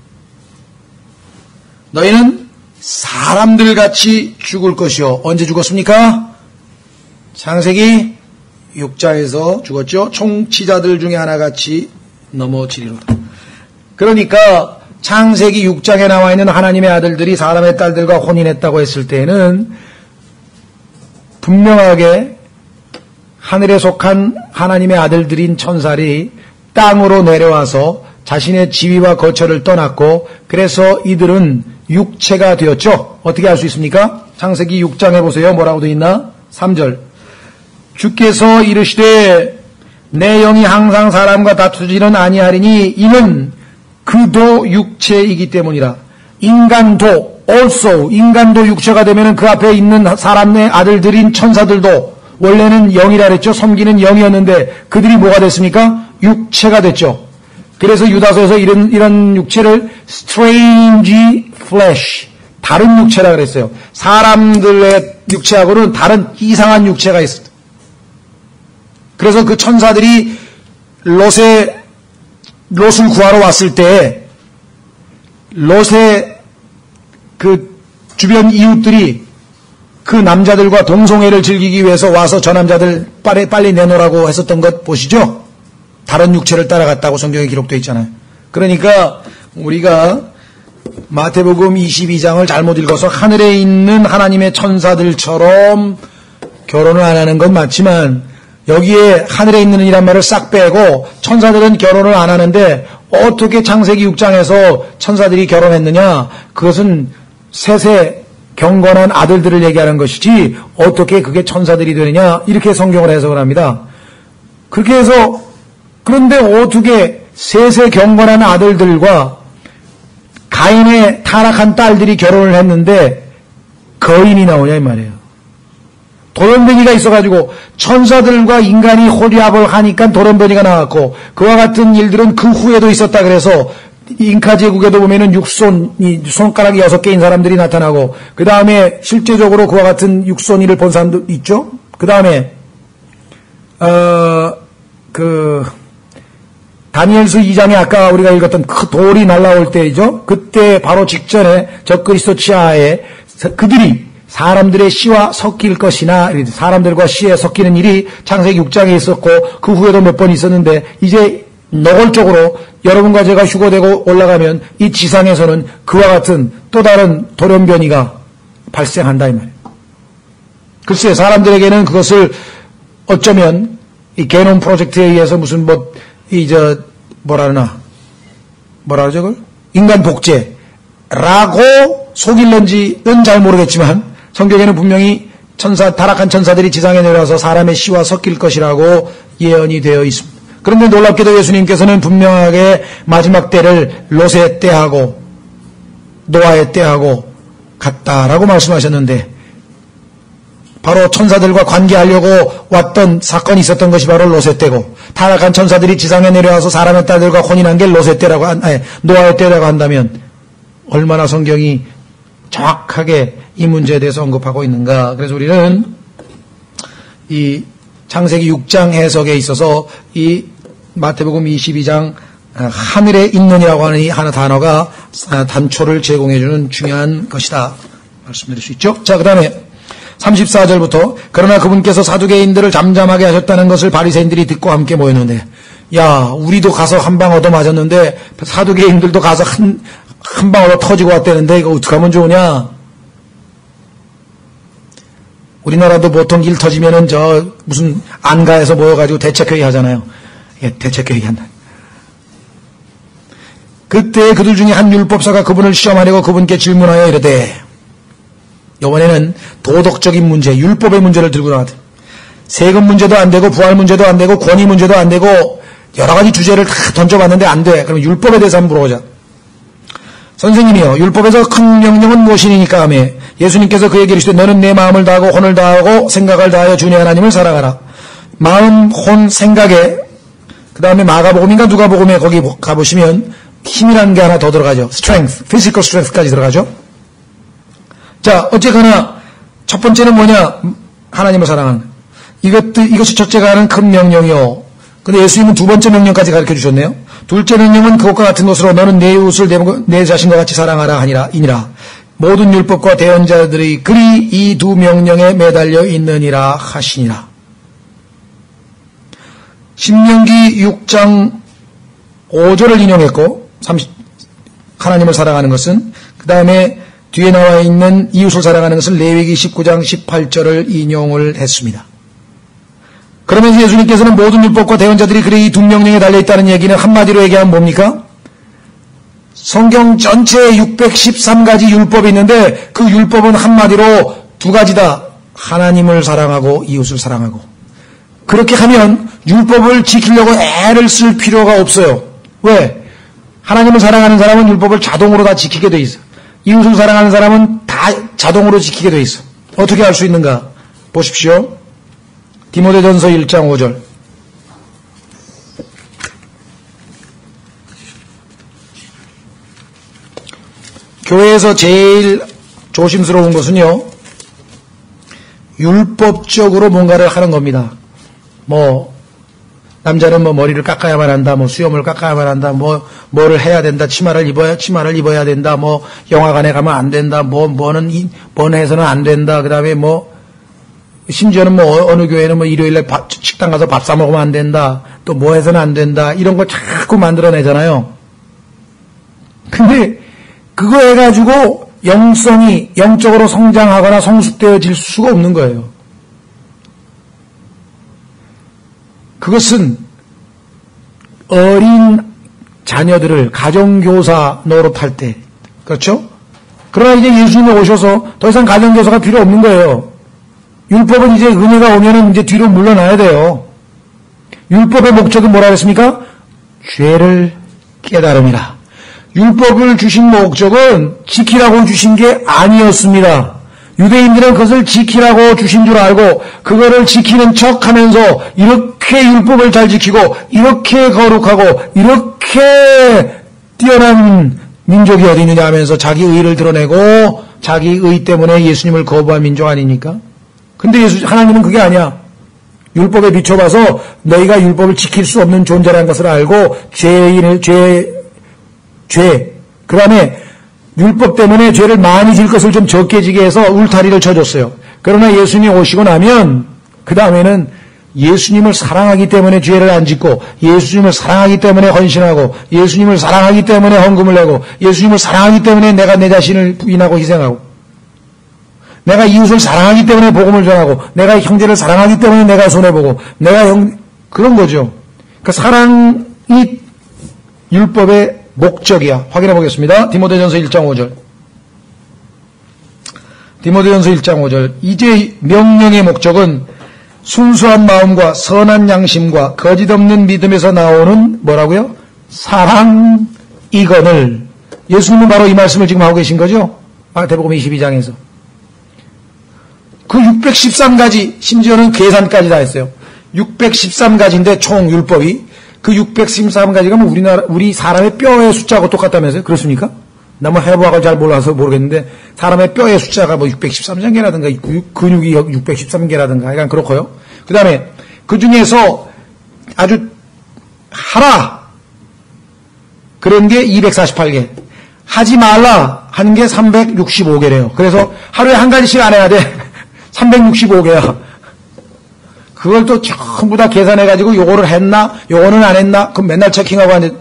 너희는 사람들같이 죽을 것이요. 언제 죽었습니까? 창세기 6장에서 죽었죠. 총치자들 중에 하나같이 넘어지리로다. 그러니까 창세기 6장에 나와 있는 하나님의 아들들이 사람의 딸들과 혼인했다고 했을 때에는 분명하게 하늘에 속한 하나님의 아들들인 천사들이 땅으로 내려와서 자신의 지위와 거처를 떠났고 그래서 이들은 육체가 되었죠. 어떻게 알 수 있습니까? 창세기 6장에 보세요. 뭐라고 되어 있나? 3절 주께서 이르시되 내 영이 항상 사람과 다투지는 아니하리니 이는 그도 육체이기 때문이라. 인간도 also 인간도 육체가 되면 그 앞에 있는 사람의 아들들인 천사들도 원래는 영이라 그랬죠. 섬기는 영이었는데 그들이 뭐가 됐습니까? 육체가 됐죠. 그래서 유다서에서 이런 육체를 strange flesh 다른 육체라 그랬어요. 사람들의 육체하고는 다른 이상한 육체가 있었다. 그래서 그 천사들이 롯을 구하러 왔을 때 롯의 그 주변 이웃들이 그 남자들과 동성애를 즐기기 위해서 와서 저 남자들 빨리 내놓으라고 했었던 것 보시죠? 다른 육체를 따라갔다고 성경에 기록되어 있잖아요. 그러니까 우리가 마태복음 22장을 잘못 읽어서 하늘에 있는 하나님의 천사들처럼 결혼을 안 하는 건 맞지만 여기에 하늘에 있는 이란 말을 싹 빼고 천사들은 결혼을 안 하는데 어떻게 창세기 6장에서 천사들이 결혼했느냐? 그것은 셋의 경건한 아들들을 얘기하는 것이지 어떻게 그게 천사들이 되느냐? 이렇게 성경을 해석을 합니다. 그렇게 해서 그런데 어떻게 셋의 경건한 아들들과 가인의 타락한 딸들이 결혼을 했는데 거인이 나오냐 이 말이에요. 돌연변이가 있어가지고 천사들과 인간이 혼합을 하니까 돌연변이가 나왔고 그와 같은 일들은 그 후에도 있었다 그래서 잉카 제국에도 보면은 육손이 손가락이 6개인 사람들이 나타나고 그 다음에 실제적으로 그와 같은 육손이를 본 사람도 있죠. 그 다음에 다니엘서 2장에 아까 우리가 읽었던 그 돌이 날라올 때이죠. 그때 바로 직전에 적그리스도 치하에 그들이 사람들의 씨와 섞일 것이나 사람들과 씨에 섞이는 일이 창세기 6장에 있었고 그 후에도 몇 번 있었는데 이제 노골적으로 여러분과 제가 휴거되고 올라가면 이 지상에서는 그와 같은 또 다른 돌연변이가 발생한다 이 말이에요. 글쎄 사람들에게는 그것을 어쩌면 이 게놈 프로젝트에 의해서 무슨 뭐라 그러죠 그걸? 인간 복제라고 속일런지는 잘 모르겠지만 성경에는 분명히 타락한 천사들이 지상에 내려와서 사람의 씨와 섞일 것이라고 예언이 되어 있습니다. 그런데 놀랍게도 예수님께서는 분명하게 마지막 때를 롯의 때하고 노아의 때하고 같다라고 말씀하셨는데 바로 천사들과 관계하려고 왔던 사건이 있었던 것이 바로 롯의 때고 타락한 천사들이 지상에 내려와서 사람의 딸들과 혼인한 게 롯의 때라고 노아의 때라고 한다면 얼마나 성경이 정확하게 이 문제에 대해서 언급하고 있는가. 그래서 우리는 이 창세기 6장 해석에 있어서 이 마태복음 22장 하늘에 있느니라고 하는 이 하나 단어가 단초를 제공해주는 중요한 것이다 말씀드릴 수 있죠. 자, 그 다음에 34절부터 그러나 그분께서 사두개인들을 잠잠하게 하셨다는 것을 바리새인들이 듣고 함께 모였는데 야 우리도 가서 한 방 얻어 맞았는데 사두개인들도 가서 한 방 얻어 터지고 왔다는데 이거 어떻게 하면 좋으냐. 우리나라도 보통 일 터지면은 무슨 안가에서 모여가지고 대책회의 하잖아요. 예, 대책회의 한다. 그때 그들 중에 한 율법사가 그분을 시험하려고 그분께 질문하여 이르되 이번에는 도덕적인 문제, 율법의 문제를 들고 나왔다. 세금 문제도 안 되고 부활 문제도 안 되고 권위 문제도 안 되고 여러 가지 주제를 다 던져봤는데 안 돼. 그럼 율법에 대해서 한번 물어보자. 선생님이요, 율법에서 큰 명령은 무엇이니까 하며 예수님께서 그에게 이르시되 너는 내 마음을 다하고 혼을 다하고 생각을 다하여 주 네 하나님을 사랑하라. 마음, 혼, 생각에 그 다음에 마가복음인가 누가복음에 거기 가보시면 힘이라는 게 하나 더 들어가죠. strength, physical strength까지 들어가죠. 자, 어쨌거나 첫 번째는 뭐냐? 하나님을 사랑하는 이것이 첫째가 하는 큰 명령이요. 근데 예수님은 두 번째 명령까지 가르쳐 주셨네요. 둘째 명령은 그것과 같은 것으로 너는 내 이웃을 내 자신과 같이 사랑하라 하니라. 모든 율법과 대언자들이 그리 이 두 명령에 매달려 있느니라 하시니라. 신명기 6장 5절을 인용했고 하나님을 사랑하는 것은 그 다음에 뒤에 나와 있는 이웃을 사랑하는 것은 레위기 19장 18절을 인용을 했습니다. 그러면서 예수님께서는 모든 율법과 대언자들이 그래 이 두 명령에 달려있다는 얘기는 한마디로 얘기하면 뭡니까? 성경 전체에 613가지 율법이 있는데 그 율법은 한마디로 두 가지다. 하나님을 사랑하고 이웃을 사랑하고. 그렇게 하면 율법을 지키려고 애를 쓸 필요가 없어요. 왜? 하나님을 사랑하는 사람은 율법을 자동으로 다 지키게 돼 있어. 이웃을 사랑하는 사람은 다 자동으로 지키게 돼 있어. 어떻게 할 수 있는가? 보십시오. 디모데전서 1장 5절. 교회에서 제일 조심스러운 것은요, 율법적으로 뭔가를 하는 겁니다. 남자는 머리를 깎아야만 한다, 수염을 깎아야만 한다, 뭐를 해야 된다, 치마를 입어야 된다, 영화관에 가면 안 된다, 뭐는 해서는 안 된다, 그 다음에 심지어는 어느 교회는 일요일에 식당 가서 밥 사 먹으면 안 된다, 또 뭐 해서는 안 된다, 이런 걸 자꾸 만들어내잖아요. 근데 그거 해가지고 영적으로 성장하거나 성숙되어질 수가 없는 거예요. 그것은 어린 자녀들을 가정교사 노릇할 때, 그렇죠? 그러나 이제 예수님이 오셔서 더 이상 가정교사가 필요 없는 거예요. 율법은 이제 은혜가 오면은 이제 뒤로 물러나야 돼요. 율법의 목적은 뭐라 그랬습니까? 죄를 깨달음이라. 율법을 주신 목적은 지키라고 주신 게 아니었습니다. 유대인들은 그것을 지키라고 주신 줄 알고 그거를 지키는 척하면서 이렇게 율법을 잘 지키고 이렇게 거룩하고 이렇게 뛰어난 민족이 어디 있느냐 하면서 자기 의를 드러내고 자기 의 때문에 예수님을 거부한 민족 아닙니까? 근데 하나님은 그게 아니야. 율법에 비춰봐서 너희가 율법을 지킬 수 없는 존재라는 것을 알고 그 다음에 율법 때문에 죄를 많이 질 것을 좀 적게 지게 해서 울타리를 쳐줬어요. 그러나 예수님이 오시고 나면 그 다음에는 예수님을 사랑하기 때문에 죄를 안 짓고 예수님을 사랑하기 때문에 헌신하고 예수님을 사랑하기 때문에 헌금을 내고 예수님을 사랑하기 때문에 내가 내 자신을 부인하고 희생하고 내가 이웃을 사랑하기 때문에 복음을 전하고 내가 형제를 사랑하기 때문에 내가 손해보고 그런 거죠. 그 사랑이 율법의 목적이야. 확인해 보겠습니다. 디모데전서 1장 5절. 디모데전서 1장 5절. 이제 명령의 목적은 순수한 마음과 선한 양심과 거짓없는 믿음에서 나오는 뭐라고요? 사랑이거늘. 예수님은 바로 이 말씀을 지금 하고 계신 거죠? 마태복음 22장에서. 그 613가지, 심지어는 계산까지 다 했어요. 613가지인데 총 율법이. 그 613가지가 우리 사람의 뼈의 숫자하고 똑같다면서요? 그렇습니까? 나 뭐 해부학을 잘 몰라서 모르겠는데, 사람의 뼈의 숫자가 뭐 613개라든가, 근육이 613개라든가, 약간 그렇고요. 그 다음에, 그 중에서 아주 하라! 그런 게 248개. 하지 말라! 하는 게 365개래요. 그래서 하루에 한 가지씩 안 해야 돼. 365개야. 그걸 또 전부 다 계산해가지고 요거를 했나 요거는 안 했나 그럼 맨날 체킹하고 하는데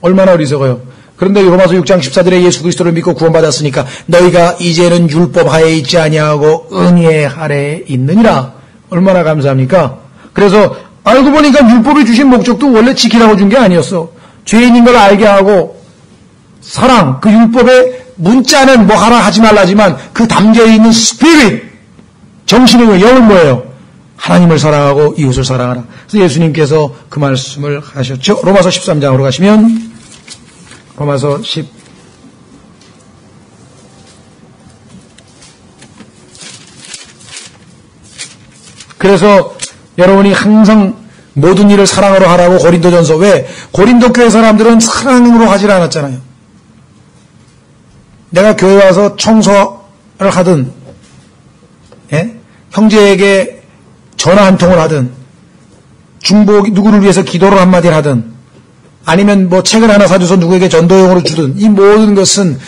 얼마나 어리석어요. 그런데 로마서 6장 14절에 예수 그리스도를 믿고 구원받았으니까 너희가 이제는 율법 하에 있지 아니하고 은혜 아래에 있느니라. 얼마나 감사합니까? 그래서 알고 보니까 율법이 주신 목적도 원래 지키라고 준 게 아니었어. 죄인인 걸 알게 하고 사랑, 그 율법의 문자는 뭐 하라 하지 말라지만 그 담겨있는 스피릿, 정신의 영은 뭐예요? 하나님을 사랑하고 이웃을 사랑하라. 그래서 예수님께서 그 말씀을 하셨죠. 로마서 13장으로 가시면 로마서 10 그래서 여러분이 항상 모든 일을 사랑으로 하라고 고린도전서 왜? 고린도 교회 사람들은 사랑으로 하질 않았잖아요. 내가 교회 와서 청소를 하든 형제에게 전화 한 통을 하든 중보 누구를 위해서 기도를 한마디를 하든 아니면 뭐 책을 하나 사줘서 누구에게 전도용으로 주든 이 모든 것은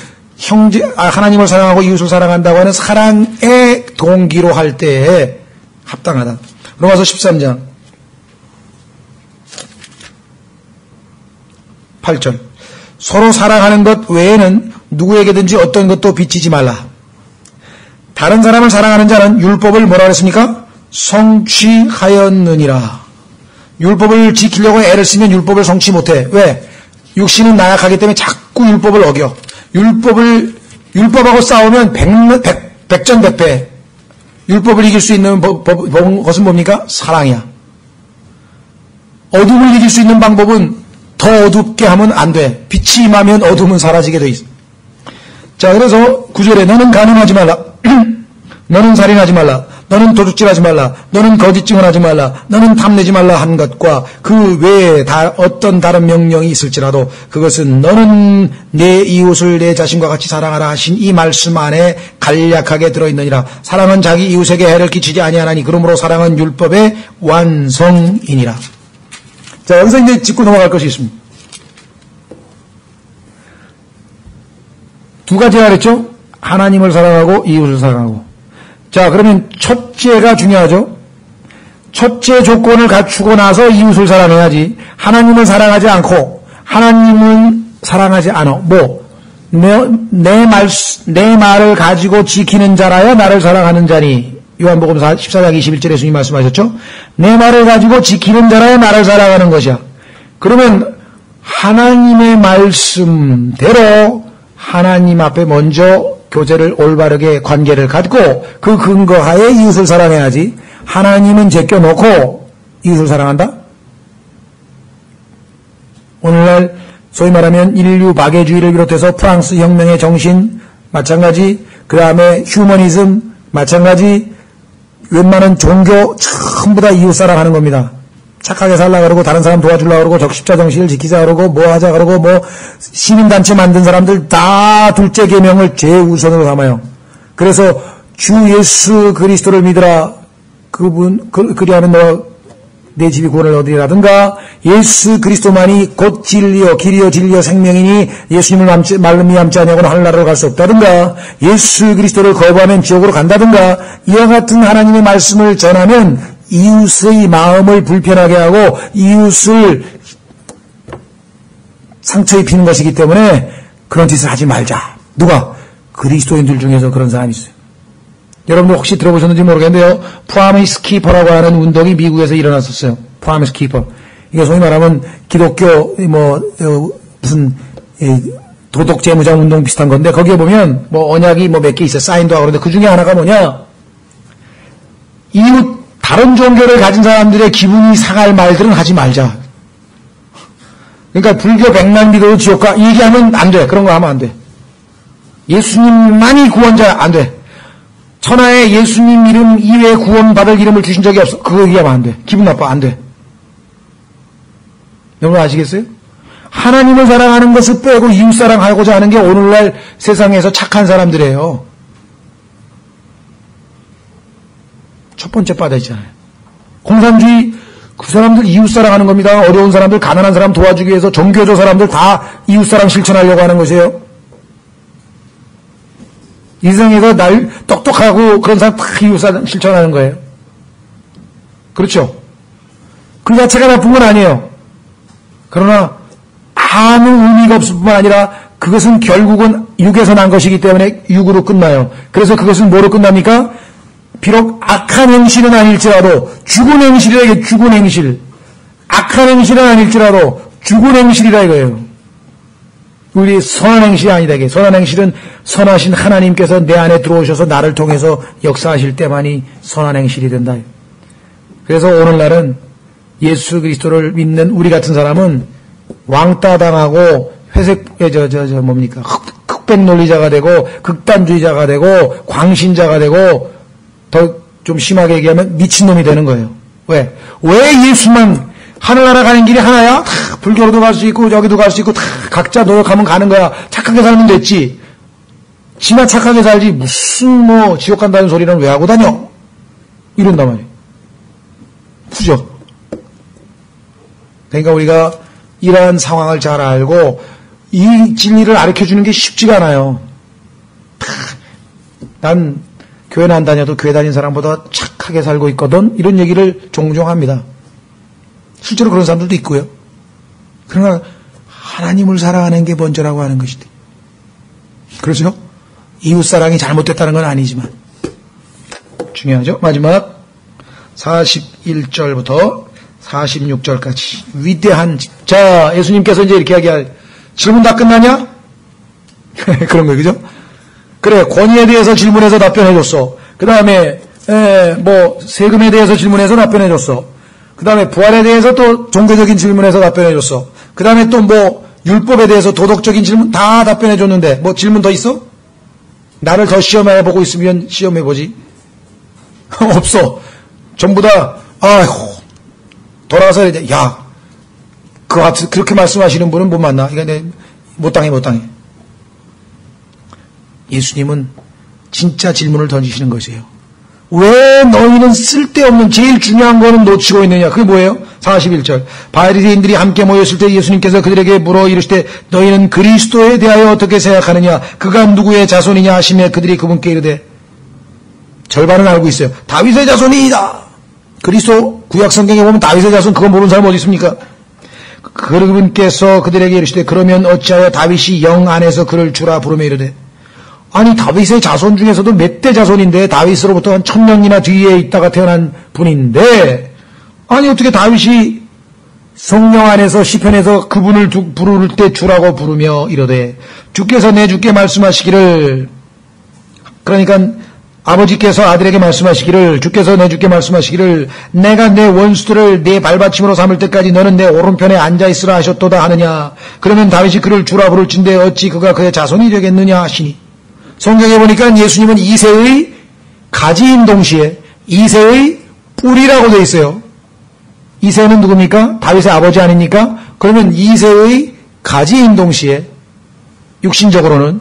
하나님을 사랑하고 이웃을 사랑한다고 하는 사랑의 동기로 할 때에 합당하다. 로마서 13장 8절 서로 사랑하는 것 외에는 누구에게든지 어떤 것도 비치지 말라. 다른 사람을 사랑하는 자는 율법을 뭐라 그랬습니까? 성취하였느니라. 율법을 지키려고 애를 쓰면 율법을 성취 못해. 왜? 육신은 나약하기 때문에 자꾸 율법을 어겨. 율법하고 싸우면 백전백패. 율법을 이길 수 있는 것은 뭡니까? 사랑이야. 어둠을 이길 수 있는 방법은 더 어둡게 하면 안 돼. 빛이 임하면 어둠은 사라지게 돼 있어. 자, 그래서 9절에 너는 간음하지 말라. 너는 살인하지 말라. 너는 도둑질하지 말라. 너는 거짓 증언하지 말라. 너는 탐내지 말라 한 것과 그 외에 어떤 다른 명령이 있을지라도 그것은 너는 내 이웃을 내 자신과 같이 사랑하라 하신 이 말씀 안에 간략하게 들어있느니라. 사랑은 자기 이웃에게 해를 끼치지 아니하나니 그러므로 사랑은 율법의 완성이니라. 자, 여기서 이제 짚고 넘어갈 것이 있습니다. 두 가지가 그랬죠? 하나님을 사랑하고 이웃을 사랑하고. 자, 그러면 첫째가 중요하죠. 첫째 조건을 갖추고 나서 이웃을 사랑해야지. 하나님을 사랑하지 않고 하나님은 사랑하지 않아. 내 말을 가지고 지키는 자라야 나를 사랑하는 자니. 요한복음 14장 21절에 예수님 말씀하셨죠. 내 말을 가지고 지키는 자라야 나를 사랑하는 것이야. 그러면 하나님의 말씀대로 하나님 앞에 먼저 교제를 올바르게 관계를 갖고 그 근거하에 이웃을 사랑해야지. 하나님은 제껴놓고 이웃을 사랑한다? 오늘날 소위 말하면 인류 박애주의를 비롯해서 프랑스 혁명의 정신 마찬가지, 그 다음에 휴머니즘 마찬가지, 웬만한 종교 전부 다 이웃 사랑하는 겁니다. 착하게 살라 그러고 다른 사람 도와주려고 그러고 적십자 정신을 지키자 그러고 뭐 하자 그러고 뭐 시민단체 만든 사람들 다 둘째 계명을 제우선으로 삼아요. 그래서 주 예수 그리스도를 믿으라. 그리하면 너 내 집이 구원을 얻으리라든가 예수 그리스도만이 곧 진리요 길이요 진리요 생명이니 예수님을 말미암지 아니하고는 하늘나라로 갈 수 없다든가 예수 그리스도를 거부하면 지옥으로 간다든가 이와 같은 하나님의 말씀을 전하면 이웃의 마음을 불편하게 하고 이웃을 상처 입히는 것이기 때문에 그런 짓을 하지 말자. 누가? 그리스도인들 중에서 그런 사람이 있어요. 여러분들 혹시 들어보셨는지 모르겠는데요. 프라미스 키퍼라고 하는 운동이 미국에서 일어났었어요. 프라미스 키퍼. 이게 소위 말하면 기독교 무슨 도덕 재무장 운동 비슷한 건데 거기에 보면 뭐 언약이 뭐 몇 개 있어요. 사인도 하고 그러는데 그 중에 하나가 뭐냐? 이웃 다른 종교를 가진 사람들의 기분이 상할 말들은 하지 말자. 그러니까 불교 백날 믿어도 지옥 가 얘기하면 안 돼. 그런 거 하면 안 돼. 예수님만이 구원자야. 안 돼. 천하에 예수님 이름 이외에 구원받을 이름을 주신 적이 없어. 그거 얘기하면 안 돼. 기분 나빠. 안 돼. 여러분 아시겠어요? 하나님을 사랑하는 것을 빼고 이웃 사랑하고자 하는 게 오늘날 세상에서 착한 사람들이에요. 첫 번째 바다 있잖아요. 공산주의 그 사람들 이웃 사랑하는 겁니다. 어려운 사람들 가난한 사람 도와주기 위해서 종교조 사람들 다 이웃 사랑 실천하려고 하는 것이에요. 이 세상에서 날 똑똑하고 그런 사람 다 이웃사랑 실천하는 거예요. 그렇죠? 그 자체가 나쁜 건 아니에요. 그러나 아무 의미가 없을 뿐만 아니라 그것은 결국은 육에서 난 것이기 때문에 육으로 끝나요. 그래서 그것은 뭐로 끝납니까? 비록 악한 행실은 아닐지라도 죽은 행실이라 이게 죽은 행실. 악한 행실은 아닐지라도 죽은 행실이라 이거예요. 우리 선한 행실이 아니다. 이게 선한 행실은 선하신 하나님께서 내 안에 들어오셔서 나를 통해서 역사하실 때만이 선한 행실이 된다. 그래서 오늘날은 예수 그리스도를 믿는 우리 같은 사람은 왕따 당하고 회색 뭡니까 흑백 논리자가 되고 극단주의자가 되고 광신자가 되고 더 좀 심하게 얘기하면 미친놈이 되는 거예요. 왜 예수만 하늘나라 가는 길이 하나야? 다 불교로도 갈 수 있고 여기도 갈 수 있고 다 각자 노력하면 가는 거야. 착하게 살면 됐지. 지만 착하게 살지 무슨 뭐 지옥 간다는 소리는 왜 하고 다녀? 이런단 말이에요. 그죠? 그러니까 우리가 이러한 상황을 잘 알고 이 진리를 가르쳐주는 게 쉽지가 않아요. 난 교회는 안 다녀도 교회 다닌 사람보다 착하게 살고 있거든. 이런 얘기를 종종 합니다. 실제로 그런 사람들도 있고요. 그러나 하나님을 사랑하는 게 먼저라고 하는 것이다. 그렇죠? 이웃사랑이 잘못됐다는 건 아니지만 중요하죠. 마지막 41절부터 46절까지 위대한 자 예수님께서 이제 이렇게 이야기할 질문 다 끝나냐? 그런 거예요. 그죠? 그래 권위에 대해서 질문해서 답변해줬어. 그 다음에 뭐 세금에 대해서 질문해서 답변해줬어. 그 다음에 부활에 대해서 또 종교적인 질문에서 답변해줬어. 그 다음에 또 뭐 율법에 대해서 도덕적인 질문 다 답변해줬는데 뭐 질문 더 있어? 나를 더 시험해보고 있으면 시험해보지. 없어. 전부 다 아이고 돌아가서 야 그렇게 말씀하시는 분은 못 만나. 이거 못 당해. 예수님은 진짜 질문을 던지시는 것이에요. 왜 너희는 쓸데없는 제일 중요한 거는 놓치고 있느냐. 그게 뭐예요? 41절 바리새인들이 함께 모였을 때 예수님께서 그들에게 물어 이르시되 너희는 그리스도에 대하여 어떻게 생각하느냐. 그가 누구의 자손이냐 하시며 그들이 그분께 이르되 절반은 알고 있어요. 다윗의 자손이다. 그리스도 구약 성경에 보면 다윗의 자손 그거 모르는 사람 어디 있습니까? 그분께서 그들에게 이르시되 그러면 어찌하여 다윗이 영 안에서 그를 주라 부르며 이르되 아니 다윗의 자손 중에서도 몇 대 자손인데 다윗으로부터 한 1000년이나 뒤에 있다가 태어난 분인데 아니 어떻게 다윗이 성령 안에서 시편에서 그분을 부를 때 주라고 부르며 이러되 주께서 내 주께 말씀하시기를 그러니까 아버지께서 아들에게 말씀하시기를 주께서 내 주께 말씀하시기를 내가 내 원수들을 내 발받침으로 삼을 때까지 너는 내 오른편에 앉아있으라 하셨도다 하느냐. 그러면 다윗이 그를 주라 부를진대 어찌 그가 그의 자손이 되겠느냐 하시니 성경에 보니까 예수님은 이새의 가지인 동시에 이새의 뿌리라고 되어 있어요. 이새는 누굽니까? 다윗의 아버지 아닙니까? 그러면 이새의 가지인 동시에 육신적으로는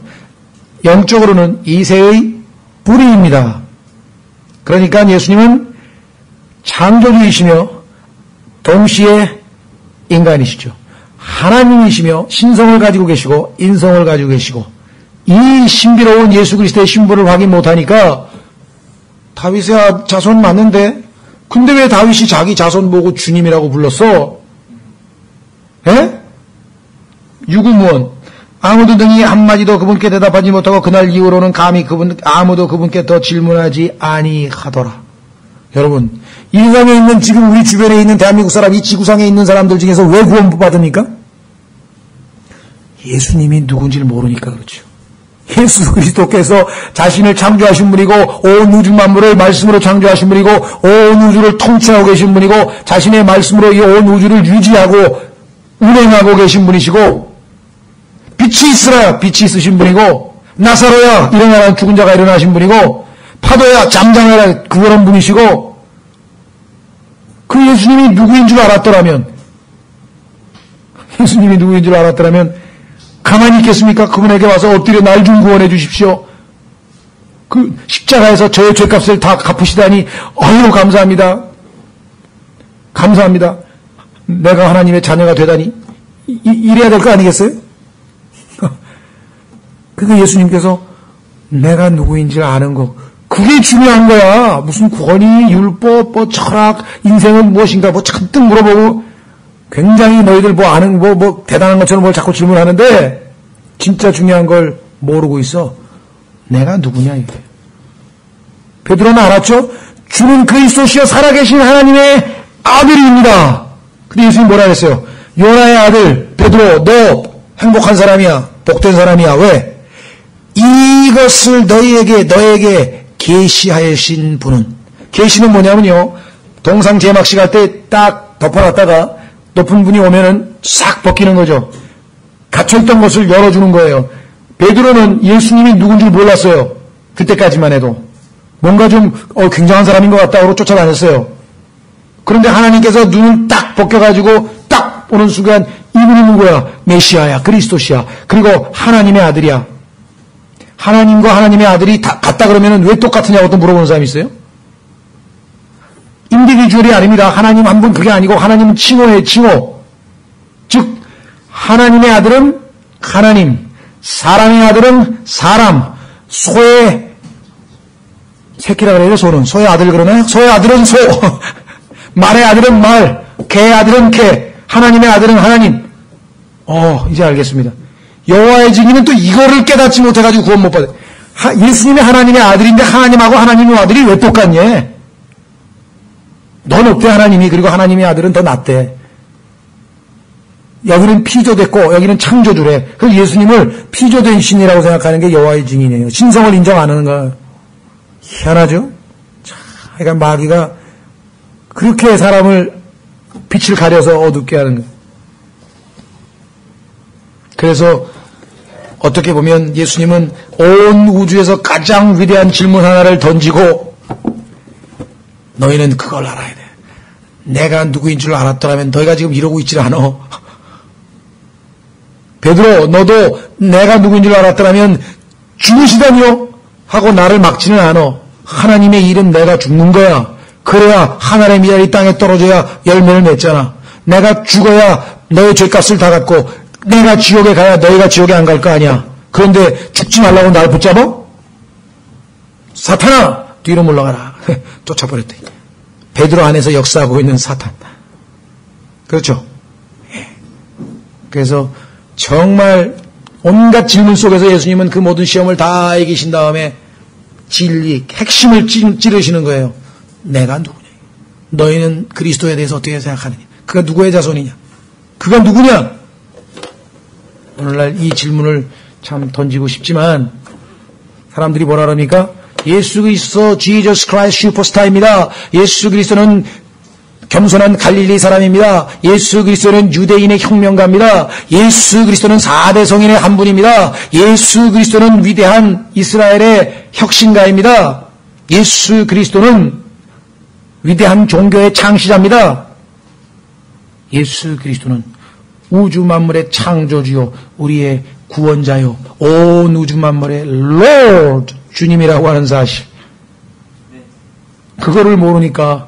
영적으로는 이새의 뿌리입니다. 그러니까 예수님은 창조주이시며 동시에 인간이시죠. 하나님이시며 신성을 가지고 계시고 인성을 가지고 계시고 이 신비로운 예수 그리스도의 신분을 확인 못하니까 다윗의 자손 맞는데 근데 왜 다윗이 자기 자손 보고 주님이라고 불렀어? 에? 유구무원. 아무도 등이 한마디도 그분께 대답하지 못하고 그날 이후로는 감히 아무도 그분께 더 질문하지 아니하더라. 여러분, 이 세상에 있는 지금 우리 주변에 있는 대한민국 사람, 이 지구상에 있는 사람들 중에서 왜 구원 받습니까? 예수님이 누군지를 모르니까 그렇죠. 예수 그리스도께서 자신을 창조하신 분이고 온 우주 만물을 말씀으로 창조하신 분이고 온 우주를 통치하고 계신 분이고 자신의 말씀으로 이 온 우주를 유지하고 운행하고 계신 분이시고 빛이 있으라 빛이 있으신 분이고 나사로야 일어나라 죽은 자가 일어나신 분이고 파도야 잠잠해라 그런 분이시고 그 예수님이 누구인 줄 알았더라면 가만히 있겠습니까? 그분에게 와서 엎드려 날 좀 구원해 주십시오. 그 십자가에서 저의 죄값을 다 갚으시다니 어휴 감사합니다. 감사합니다. 내가 하나님의 자녀가 되다니 이래야 될 거 아니겠어요? 그러니까 예수님께서 내가 누구인지 아는 거 그게 중요한 거야. 무슨 권위, 율법, 뭐 철학, 인생은 무엇인가 뭐 잔뜩 물어보고 굉장히 너희들 뭐 아는 뭐 대단한 것처럼 뭘 자꾸 질문하는데 진짜 중요한 걸 모르고 있어. 내가 누구냐 이게. 베드로는 알았죠? 주는 그리스도시여 살아계신 하나님의 아들입니다. 근데 예수님 뭐라 그랬어요? 요나의 아들 베드로 너 행복한 사람이야. 복된 사람이야. 왜? 이것을 너에게 계시하신 분은 계시는 뭐냐면요. 동상 제막식 할 때 딱 덮어놨다가 높은 분이 오면은 싹 벗기는 거죠. 갇혀있던 것을 열어주는 거예요. 베드로는 예수님이 누군지 몰랐어요. 그때까지만 해도. 뭔가 좀 굉장한 사람인 것 같다고 쫓아다녔어요. 그런데 하나님께서 눈을 딱 벗겨가지고 딱 보는 순간 이분이 누구야? 메시아야. 그리스도시야. 그리고 하나님의 아들이야. 하나님과 하나님의 아들이 같다 그러면 왜 똑같으냐고 또 물어보는 사람이 있어요? 인디비주얼이 아닙니다. 하나님 한 분 그게 아니고 하나님은 칭호예요. 칭호. 즉 하나님의 아들은 하나님, 사람의 아들은 사람, 소의 새끼라 그래요. 소는 소의 아들 그러나요? 소의 아들은 소, 말의 아들은 말, 개의 아들은 개, 하나님의 아들은 하나님. 이제 알겠습니다. 여호와의 증인은 또 이거를 깨닫지 못해가지고 구원 못 받아요. 예수님이 하나님의 아들인데 하나님하고 하나님의 아들이 왜 똑같냐? 넌 어때 하나님이? 그리고 하나님의 아들은 더 낫대. 여기는 피조됐고 여기는 창조주래. 그래서 예수님을 피조된 신이라고 생각하는 게 여호와의 증인이에요. 신성을 인정 안 하는 거 희한하죠? 그러니까 마귀가 그렇게 사람을 빛을 가려서 어둡게 하는 거예요. 그래서 어떻게 보면 예수님은 온 우주에서 가장 위대한 질문 하나를 던지고 너희는 그걸 알아야 돼. 내가 누구인 줄 알았더라면 너희가 지금 이러고 있질 않아. 베드로 너도 내가 누구인 줄 알았더라면 죽으시다니요 하고 나를 막지는 않아. 하나님의 일은 내가 죽는 거야. 그래야 하나님의 미랄이 땅에 떨어져야 열매를 맺잖아. 내가 죽어야 너의 죄값을 다 갚고 내가 지옥에 가야 너희가 지옥에 안 갈 거 아니야. 그런데 죽지 말라고 날 붙잡아? 사탄아 뒤로 물러가라. 쫓아버렸대. 베드로 안에서 역사하고 있는 사탄. 그렇죠? 그래서 정말 온갖 질문 속에서 예수님은 그 모든 시험을 다 이기신 다음에 진리, 핵심을 찌르시는 거예요. 내가 누구냐? 너희는 그리스도에 대해서 어떻게 생각하느냐? 그가 누구의 자손이냐? 그가 누구냐? 오늘날 이 질문을 참 던지고 싶지만 사람들이 뭐라 그러니까 예수 그리스도 Jesus Christ 슈퍼스타입니다. 예수 그리스도는 겸손한 갈릴리 사람입니다. 예수 그리스도는 유대인의 혁명가입니다. 예수 그리스도는 4대 성인의 한 분입니다. 예수 그리스도는 위대한 이스라엘의 혁신가입니다. 예수 그리스도는 위대한 종교의 창시자입니다. 예수 그리스도는 우주 만물의 창조주요 우리의 구원자요 온 우주 만물의 Lord 주님이라고 하는 사실, 그거를 모르니까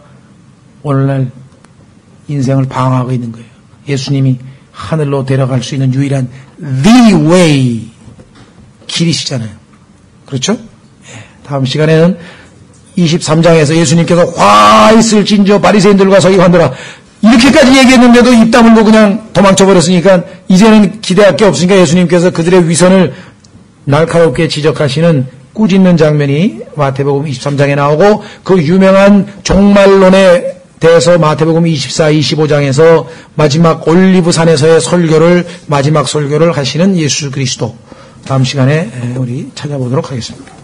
오늘날 인생을 방황하고 있는 거예요. 예수님이 하늘로 데려갈 수 있는 유일한 The Way 길이시잖아요. 그렇죠? 다음 시간에는 23장에서 예수님께서 화 있을진저 바리새인들과 서기관들아 이렇게까지 얘기했는데도 입 다물고 그냥 도망쳐버렸으니까 이제는 기대할 게 없으니까 예수님께서 그들의 위선을 날카롭게 지적하시는 꾸짖는 장면이 마태복음 23장에 나오고 그 유명한 종말론에 대해서 마태복음 24, 25장에서 마지막 올리브산에서의 마지막 설교를 하시는 예수 그리스도, 다음 시간에 우리 찾아보도록 하겠습니다.